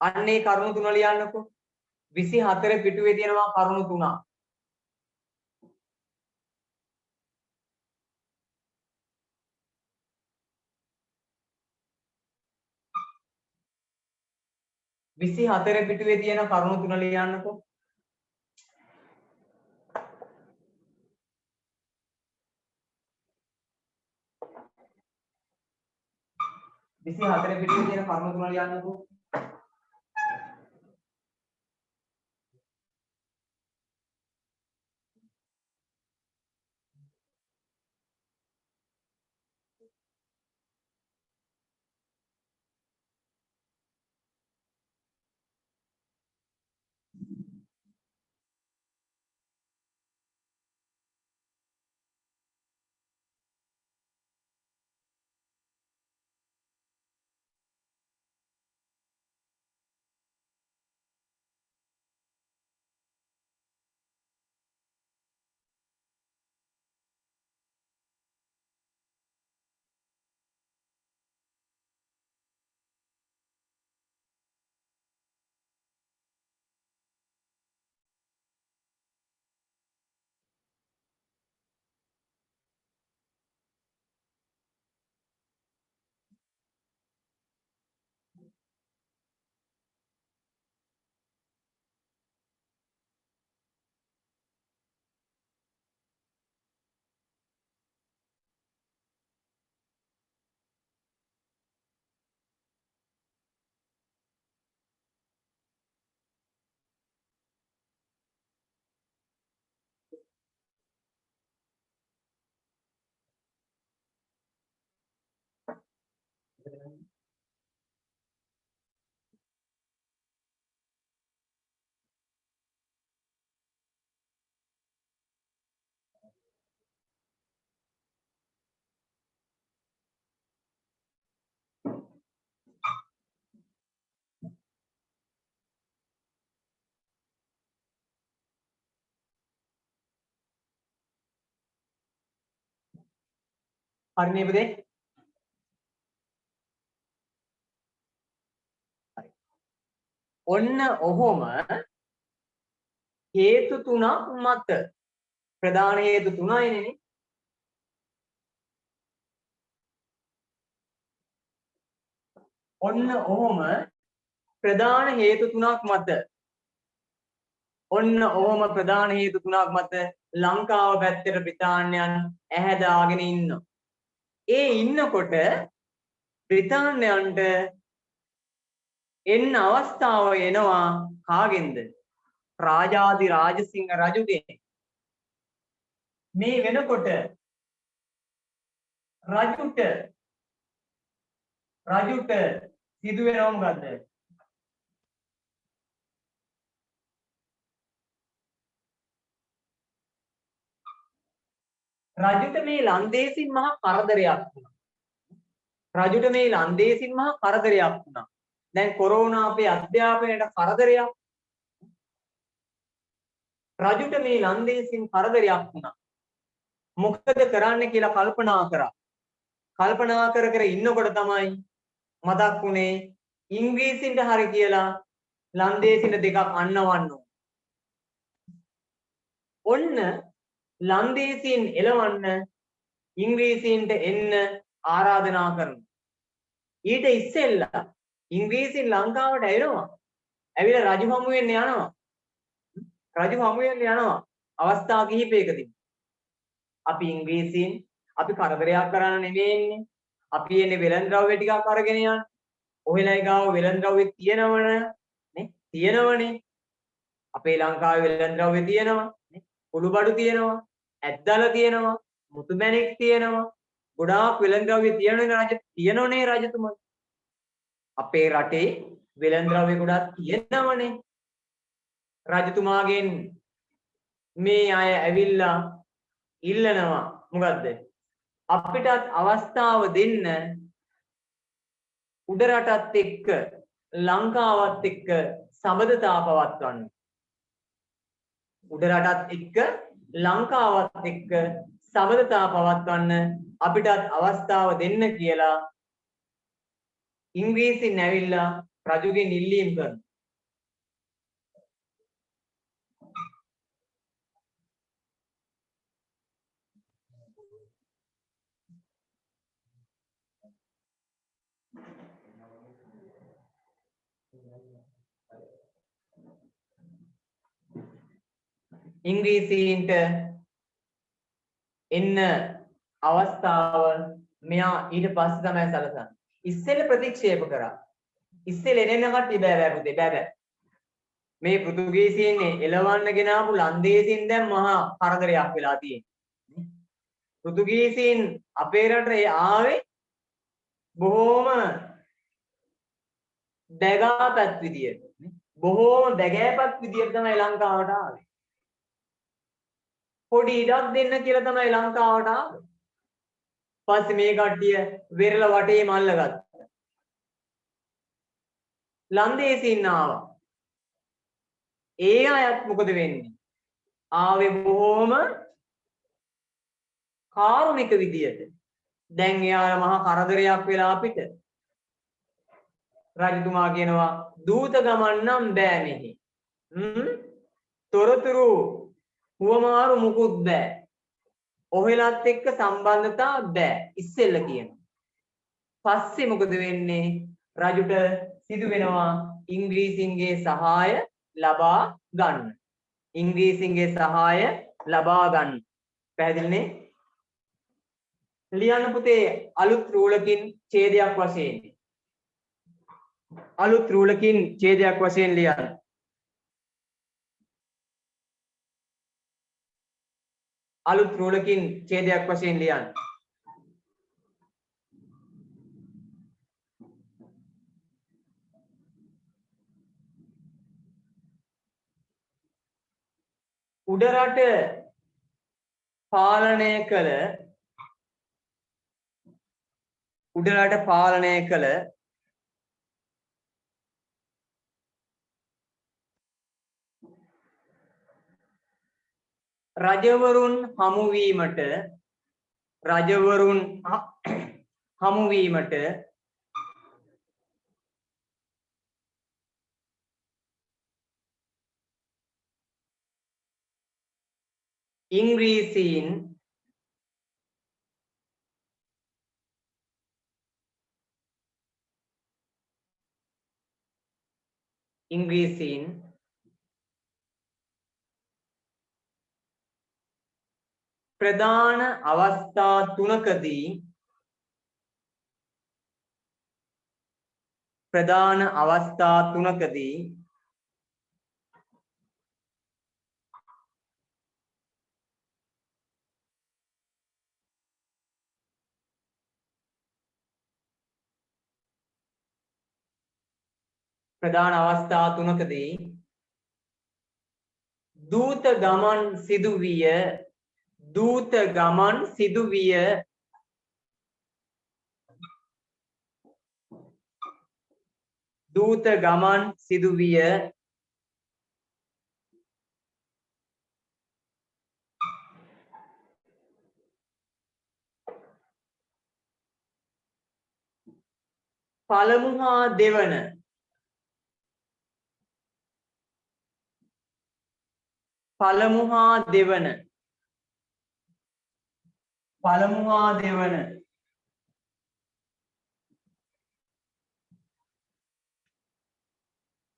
අන්නේ කරුණු 3 ලියන්නකෝ. 24 පිටුවේ තියෙනවා කරුණු 3ක්. විසි හතර පිටුවේ තියෙන කරුණු 3 ලියන්නකෝ. විසි හතර පිටුවේ තියෙන කරුණු 3 ලියන්නකෝ. හරි නේ පුතේ? හරි. ඔන්න ඔහොම හේතු 3ක් මත ප්‍රධාන හේතු 3යිනේ. ඔන්න ඔහොම ප්‍රධාන හේතු 3ක් මත ඔන්න ඔහොම ප්‍රධාන හේතු 3ක් මත ලංකාව පැත්තට බ්‍රිතාන්‍යයන් ඇහැ දාගෙන ඉන්නවා. ඒ ඉන්නකොට බ්‍රිතාන්‍යයන්ට එන්න අවස්ථාව එනවා කාගෙන්ද? රාජාදි රාජසිංහ රජුගෙන්. මේ වෙනකොට රජුට සිදු වෙනව මොකද්ද? රජුට මේ ලන්දේසින් මහා කරදරයක් වුණා. රජුට මේ ලන්දේසින් මහා කරදරයක් වුණා. දැන් කොරෝනා අපේ අධ්‍යාපනයට කරදරයක්. රජුට මේ ලන්දේසින් කරදරයක් වුණා. මොකද කරන්න කියලා කල්පනා කරා. කල්පනා කර කර ඉන්නකොට තමයි මතක් වුණේ ඉංග්‍රීසින්ට හරි කියලා ලන්දේසින්ට දෙකක් අන්නවන්න ඕන. ඔන්න ලන්දේසින් එලවන්න ඉංග්‍රීසින්ට එන්න ආරාධනා කරනවා. ඊට ඉස්සෙල්ලා ඉංග්‍රීසින් ලංකාවට එනවා. ඇවිල්ලා රජු හමු වෙන්න යනවා. රජු හමු වෙන්න යනවා. අවස්ථා කිහිපයකදී. අපි ඉංග්‍රීසින් අපි කරදරයක් කරන්න නෙමෙයි ඉන්නේ. අපි එන්නේ වෙළඳ ටිකක් අරගෙන යන්න. ඔහෙලයි ගාව වෙළඳ තියෙනවනේ නේ? තියෙනවනේ. අපේ ලංකාවේ වෙළඳ තියෙනවා නේ? කුළු බඩු තියෙනවා. ඇද්දල තියෙනවා. මුතු මැණික් තියෙනවා. ගොඩාක් වෙළඳ තියෙනවනේ රජතුමා. අපේ රටේ වෙළඳ ගොඩක් තියෙනවනේ. රජතුමාගෙන් මේ අය ඇවිල්ලා ඉල්ලනවා මොකද්ද? අපිටත් අවස්ථාව දෙන්න උඩරටත් එක්ක ලංකාවත් එක්ක සබඳතා පවත්වන්න. උඩරටත් එක්ක ලංකාවත් එක්ක සබඳතා පවත්වන්න අපිටත් අවස්ථාව දෙන්න කියලා ඉංග්‍රීසියෙන් ඇවිල්ලා රජුගෙන් ඉල්ලීම් කරනවා. ඉංග්‍රීසීන්ට එන්න අවස්ථාව මෙයා ඊට පස්සේ තමයි සැලසන්නේ. ඉස්සෙල්ල ප්‍රතික්ෂේප කරා. ඉස්සෙල්ල එන්න කට්ටිය බෑ පුතේ බෑ. මේ පෘතුගීසීන් එලවන්න ගෙනාවු ලන්දේසීන් දැන් මහා කරදරයක් වෙලා තියෙනවා. පෘතුගීසීන් අපේ රටේ ආවේ බොහෝම බැගාපත් විදියට. බොහෝම බැගෑපත් විදියට තමයි ලංකාවට ආවේ. පොඩි ඉඩක් දෙන්න කියලා තමයි ලංකාවට ආවේ. පස්සේ මේ කට්ටිය වෙරළ වටේම අල්ලගත්තා. ලන්දේසීන් ආවා. ඒ අයත් මොකද වෙන්නේ? ආවේ බොහොම කාරුණික විදියට. දැන් එයාලා මහා කරදරයක් වෙලා අපිට. රජතුමා කියනවා දූත ගමන් නම් බෑ මෙහි. තොරතුරු හුවමාරු මුකුත් බෑ. ඔහෙලත් එක්ක සම්බන්ධතා බෑ. ඉස්සෙල්ල කියනවා. පස්සේ මොකද වෙන්නේ? රජුට සිදු වෙනවා ඉංග්‍රීසින්ගේ සහාය ලබා ගන්න. ඉංග්‍රීසින්ගේ සහාය ලබා ගන්න. පැහැදිලිනේ? ලියන්න පුතේ අලුත් රූලකින් ඡේදයක් වශයෙන්. අලුත් රූලකින් ඡේදයක් වශයෙන් ලියන්න. අලුත් රූලකින් ඡේදයක් වශයෙන් ලියන්න. උඩරට පාලනය කළ රජවරුන් හමුවීමට ඉංග්‍රීසීන් ප්‍රධාන අවස්ථා තුනකදී දූත ගමන් සිදුවිය පළමු හා දෙවන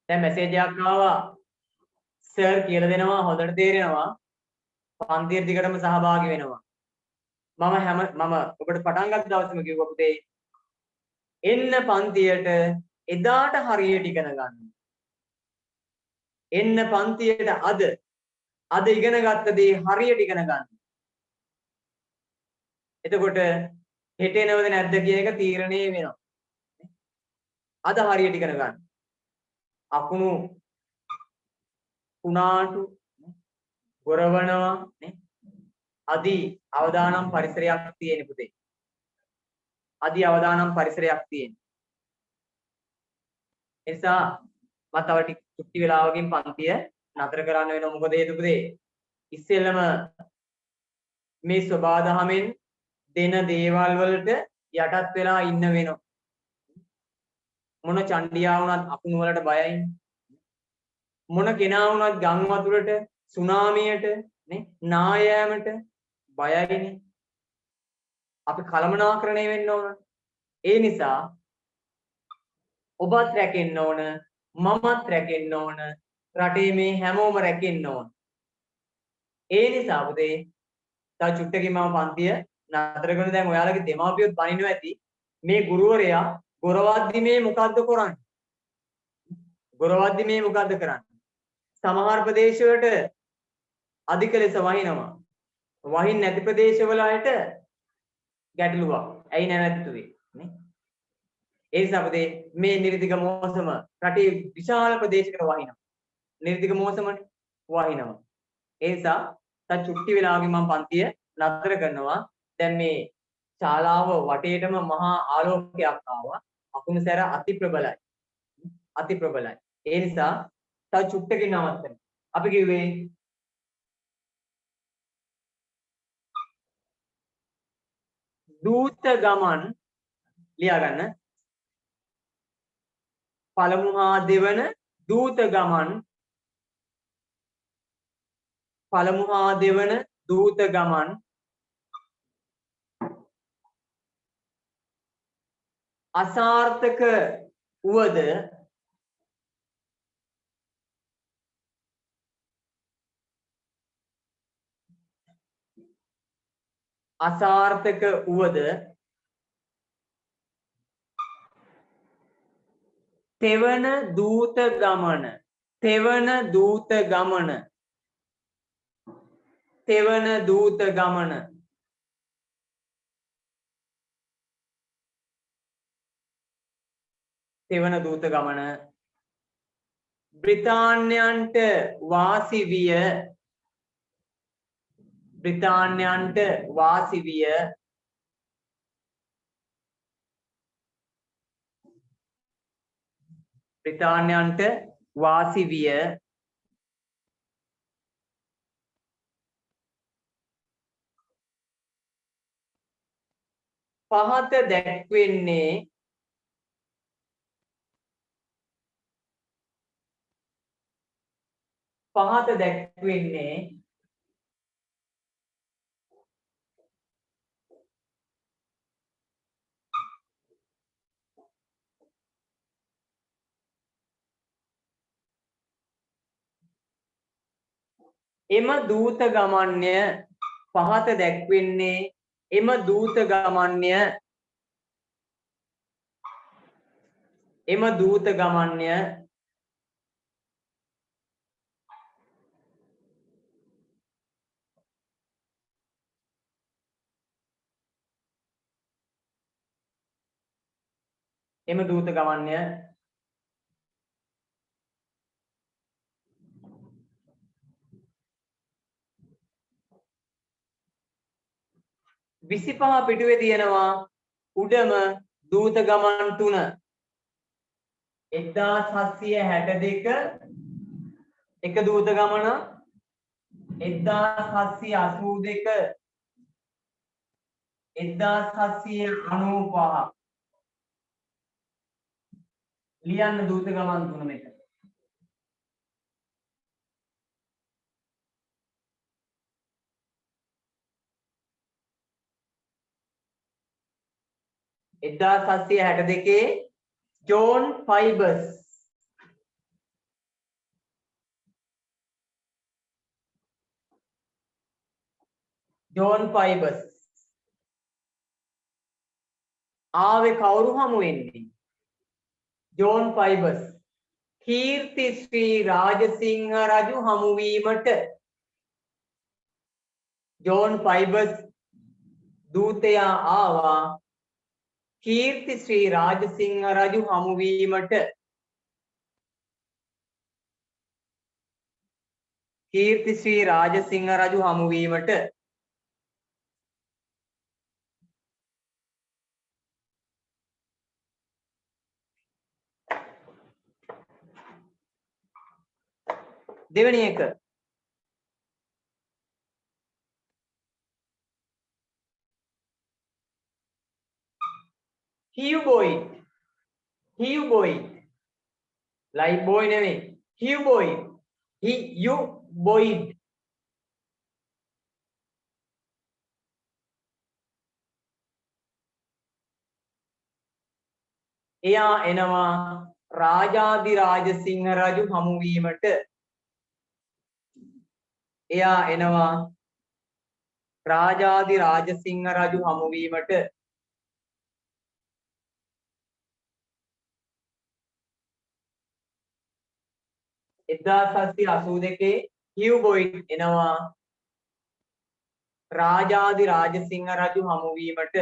දැන් මැසේජ් එකක් ආවා සර් කියලා දෙනවා හොඳට තේරෙනවා පන්තිය දිගටම සහභාගී වෙනවා මම ඔබට පටන් ගත්ත දවසේම කිව්වා පුතේ එන්න පන්තියට එදාට හරියට ඉගෙන ගන්න. එන්න පන්තියට අද ඉගෙන ගත්ත දේ හරියට ඉගෙන ගන්න. එතකොට හෙට එනවද නැද්ද කියන එක තීරණය වෙනවා. අද හරියට ඉගෙන ගන්න. අකුණු කුණාටු ගොරවනවා නේ. අදි අවදානම් පරිසරයක් තියෙන පුතේ. අදි අවදානම් පරිසරයක් තියෙන. ඒ නිසා මම තව ටික චුට්ටි වෙලාවකින් පන්තිය නතර කරන්න වෙනවා මොකද හේතුව පුතේ ඉස්සෙල්ලම මේ සබා දහමෙන් දෙන දේවල් වලට යටත් වෙලා ඉන්න වෙනවා. මොන චණ්ඩියා වුණත් අකුණු වලට බයයි. මොන කෙනා වුණත් ගම් වතුරට, සුනාමියට, නේ නායෑමට බයයිනේ. අපි කලමනාකරණය වෙන්න ඕන. ඒ නිසා ඔබත් රැකෙන්න ඕන, මමත් රැකෙන්න ඕන, රටේ මේ හැමෝම රැකෙන්න ඕන. ඒ නිසා පුතේ තව චුට්ටකින් මම පන්තිය නතර කරන දැන් ඔයාලගේ දෙමාපියොත් බනිනවා ඇති. මේ ගුරුවරයා ගොරවද්දි මේ මොකද්ද කරන්නේ? ගොරවද්දි මේ මොකද්ද කරන්නේ? සමහර ප්‍රදේශවලට අධික ලෙස වහිනවා. වහින් නැති ප්‍රදේශවල අයට ගැටලුවක්. ඇයි නැවැත්තුවේ? නේ? ඒ නිසා පුතේ මේ නිර්තික මෝසම රටේ විශාල ප්‍රදේශයකට වහිනවා. නිර්තික මෝසමනේ වහිනවා. ඒ නිසා තව චුට්ටි වෙලාවකින් මම පන්තිය නතර කරනවා. දැන් මේ ශාලාව වටේටම මහා ආලෝකයක් ආවා. අකුණු සැර අති ප්‍රබලයි. අති ප්‍රබලයි. ඒ නිසා තව චුට්ටකින් නවත්තන්න. අපි කිව්වේ දූත ගමන් ලියා ගන්න. පළමු හා දෙවන දූත ගමන්, පළමු හා දෙවන දූත ගමන් අසාර්ථක වුවද අසාර්ථක වුවද තෙවන දූත ගමන, තෙවන දූත ගමන, තෙවන දූත ගමන තෙවන දූත ගමන බ්‍රිතාන්‍යයන්ට වාසි විය, බ්‍රිතාන්‍යයන්ට වාසි විය බ්‍රිතාන්‍යයන්ට වාසි විය පහත දැක්වෙන්නේ පහත දැක්වෙන්නේ එම දූත ගමන්ය, පහත දැක්වෙන්නේ එම දූත ගමන්ය, එම දූත ගමන්ය එම දූත ගමන්ය විසිපහ පිටුවේ තියෙනවා උඩම දූත ගමන් 3 1762 එක දූත ගමන 1782 1795 ලියන්න දූත ගමන් 3 මෙතන 1762 ජෝන් ෆයිබර්ස් ආවේ කවුරු හමු වෙන්නේ ජෝන් ෆයිබර්ස් කීර්ති ශ්‍රී රාජසිංහ රජු හමු වීමට ජෝන් ෆයිබර්ස් දූතයා ආවා කීර්ති ශ්‍රී රාජසිංහ රජු හමු වීමට කීර්ති ශ්‍රී රාජසිංහ රජු හමු වීමට දෙවෙනි එක cuboid. Life boy නෙමෙයි. Cuboid. You boyd. එයා එනවා රාජාදි රාජසිංහ රජු හමු වීමට. එයා එනවා රාජාදි රාජසිංහ රජු හමු වීමට. එදදාසස්ති අසූ දෙකේ කියවබොයිඩ් එනවා රාජාදි රාජසිංහ රජු හමුවීමට.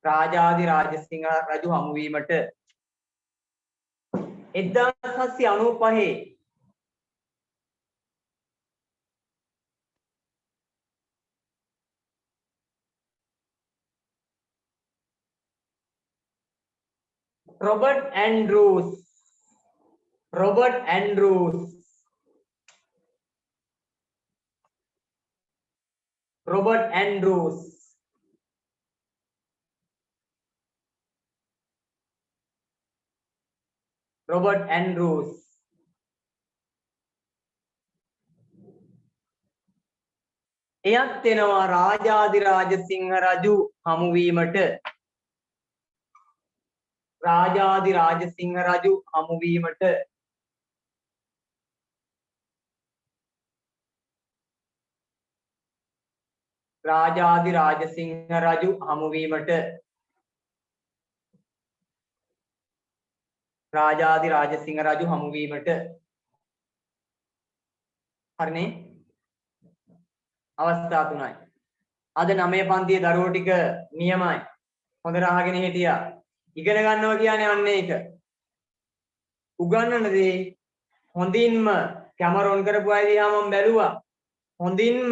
රාජාදි රාජසිංහ රජු හමුවීමට 1795 Robert Andrews. Robert Andrews. Robert Andrews. Robert Andrews. එයත් එනවා රාජාදි රාජසිංහ රජු හමුවීමට. රාජාදි රාජසිංහ රජු හමුවීමට. රාජාදි රාජසිංහ රජු හමුවීමට. රාජාදි රාජසිංහ රජු හමුවීමට. හරිනේ? අවස්ථා තුනයි. අද 9 පන්තියේ දරුවෝ ටික නියමයි. හොඳට අහගෙන හිටියා. ඉගෙන ගන්නවා කියන්නේ අන්න ඒක. උගන්නන දේ හොඳින්ම කැමරොන් කරපු අය දිහා මම බැලුවා. හොඳින්ම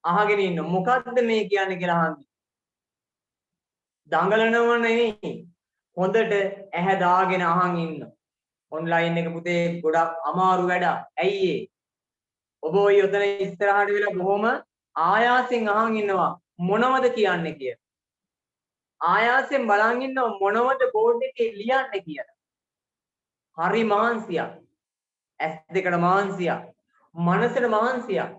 අහගෙන ඉන්න. මොකද්ද මේ කියන්නේ කියලා අහන්න. දඟලනව නෙවෙයි. හොඳට ඇහැ දාගෙන අහන් ඉන්න. ඔන්ලයින් එක පුතේ ගොඩක් අමාරු වැඩක්. ඇයි ඒ? ඔබ ඔය උතන ඉස්සරහට වෙලා බොහොම ආයාසෙන් අහන් ඉන්නවා මොනවද කියන්නේ කියලා. ආයාසෙන් බලන් ඉන්නවා මොනවද බෝඩ් එකේ ලියන්නේ කියලා. හරි මහන්සියක්. ඇස් දෙකට මහන්සියක්. මනසට මහන්සියක්.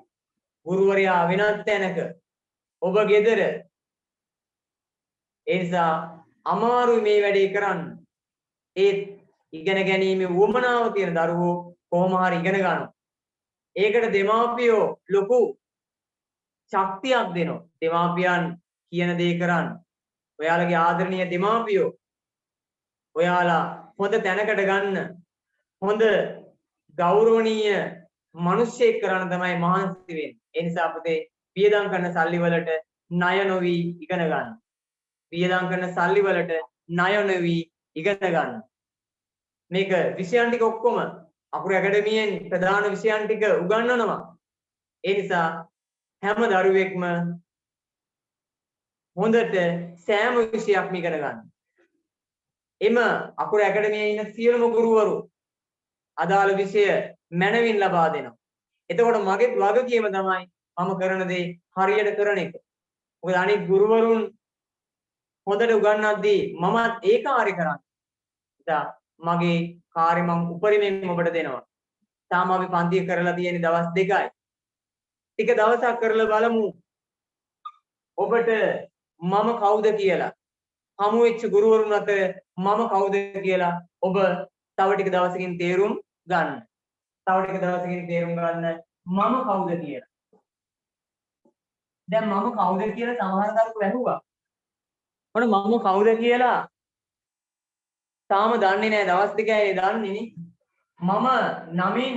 ගුරුවරයා වෙනත් තැනක ඔබ ගෙදර. ඒ නිසා අමාරුයි මේ වැඩේ කරන්න. ඒත් ඉගෙන ගැනීමේ වුවමනාව තියෙන දරුවෝ කොහොම හරි ඉගෙන ගන්නවා. ඒකට දෙමාපියෝ ලොකු ශක්තියක් දෙනවා. දෙමාපියන් කියන දේ කරන්න. ඔයාලගේ ආදරණීය දෙමාපියෝ ඔයාලා හොඳ තැනකට ගන්න. හොඳ ගෞරවනීය මිනිස්සෙක් කරන්න තමයි මහන්සි වෙන්නේ. ඒ නිසා පුතේ වියදම් කරන සල්ලි වලට ණය නොවි ඉගෙන ගන්න. වියදම් කරන සල්ලි වලට ණය නොවි ඉගෙන ගන්න. මේක විෂයන් ටික ඔක්කොම අකුරු ඇකඩමියෙන් ප්‍රධාන විෂයන් ටික උගන්වනවා. ඒ නිසා හැම දරුවෙක්ම හොඳට සෑම විෂයක්ම ඉගෙන ගන්න. එම අකුරු ඇකඩමියේ ඉන්න සියලුම ගුරුවරු අදාළ විෂය මැනවින් ලබා දෙනවා. එතකොට මගේ වගකීම තමයි මම කරන දේ හරියට කරන එක. මොකද අනිත් ගුරුවරුන් හොඳට උගන්වද්දී මමත් ඒ කාර්ය කරන්නේ. මගේ කාර්ය මම උපරිමයෙන් ඔබට දෙනවා. තාම අපි පන්තිය කරලා තියෙන දවස් 2යි. ටික දවසක් කරලා බලමු. ඔබට මම කවුද කියලා. හමු වෙච්ච ගුරුවරුන් අතර මම කවුද කියලා ඔබ තව ටික දවසකින් තේරුම් ගන්න. තව ටික දවසකින් තේරුම් ගන්න මම කවුද කියලා. දැන් මම කවුද කියලා සමහර දරුවෝ ඇහුවා. මොන මම කවුද කියලා තාම දන්නේ නැහැ. දවස් 2යි දන්නේ නේ. මම නමින්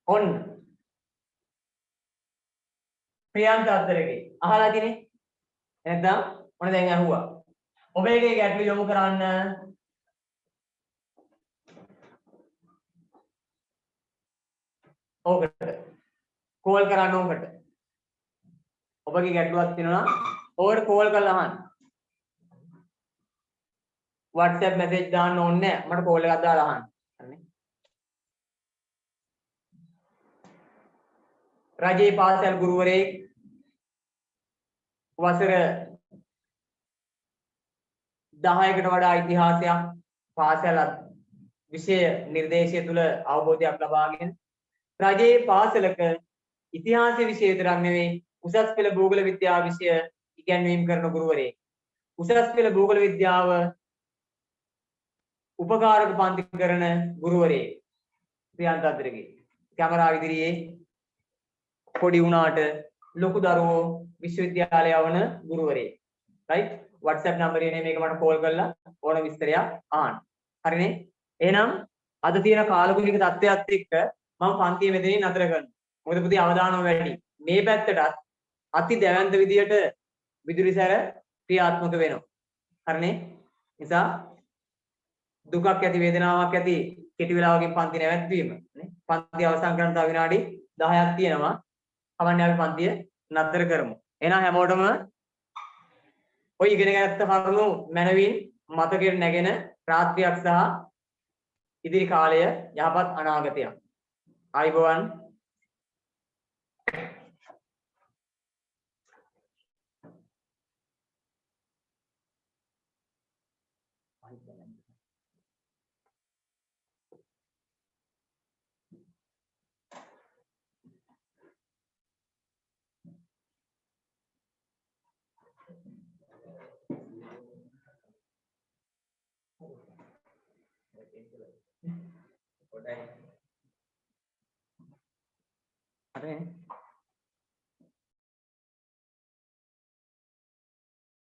ඔන්න ප්‍රියන්ත අත්තරගේ අහලා තියෙන්නේ නැත්නම් මොන දැන් අහුවා. ඔබ එකේ ගැටළු යොමු කරන්න. ඕකට කෝල් කරන්න ඕකට. ඔබගේ ගැටලුවක් තියෙනවා ඕකට කෝල් කරලා අහන්න. WhatsApp message දාන්න ඕනේ නැහැ. මට කෝල් එකක් දාලා අහන්න. හරිනේ. රජේ පාසල් ගුරුවරයෙක් වසර 10කට වඩා ඉතිහාසයක් පාසල් විෂය නිර්දේශය තුල අවබෝධයක් ලබාගෙන රජයේ පාසලක ඉතිහාස විෂය විතරක් නෙවෙයි උසස් පෙළ භූගෝල විද්‍යාව විෂය ඉගැන්වීම කරන ගුරුවරයෙක්. උසස් පෙළ භූගෝල විද්‍යාව උපකාරක පන්ති කරන ගුරුවරයෙක්. ප්‍රියන්ත අද්දරගේ කැමරාව ඉදිරියේ පොඩි වුණාට ලොකු දරුවෝ විශ්වවිද්‍යාලය යවන ගුරුවරයෙක්. right WhatsApp නම්බර් එකේ මේක මට කෝල් කරලා ඕන විස්තරයක් අහන්න. හරිනේ? එහෙනම් අද තියෙන කාලගුණික தත්ත්වයක් එක්ක මම පන්තිය මෙතනින් නතර කරනවා. මොකද පුතේ අවධානය වැඩි. මේ පැත්තටත් අති දැවැන්ත විදියට විදුලි සැර ක්‍රියාත්මක වෙනවා. හරිනේ? නිසා දුකක් ඇති වේදනාවක් ඇති කෙටි වෙලාවකින් පන්ති නැවැත්වීම නේ. පන්ති අවසන් කරන්න තව විනාඩි 10ක් තියෙනවා. කවන්නේ අපි පන්තිය නතර කරමු. එහෙනම් හැමෝටම ඔය ඉගෙන ගත්ත කරුණු මනවින් මතකයට නැගෙන රාත්‍රියක් සහ ඉදිරි කාලය යහපත් අනාගතයක්. ආයුබෝවන්. හරි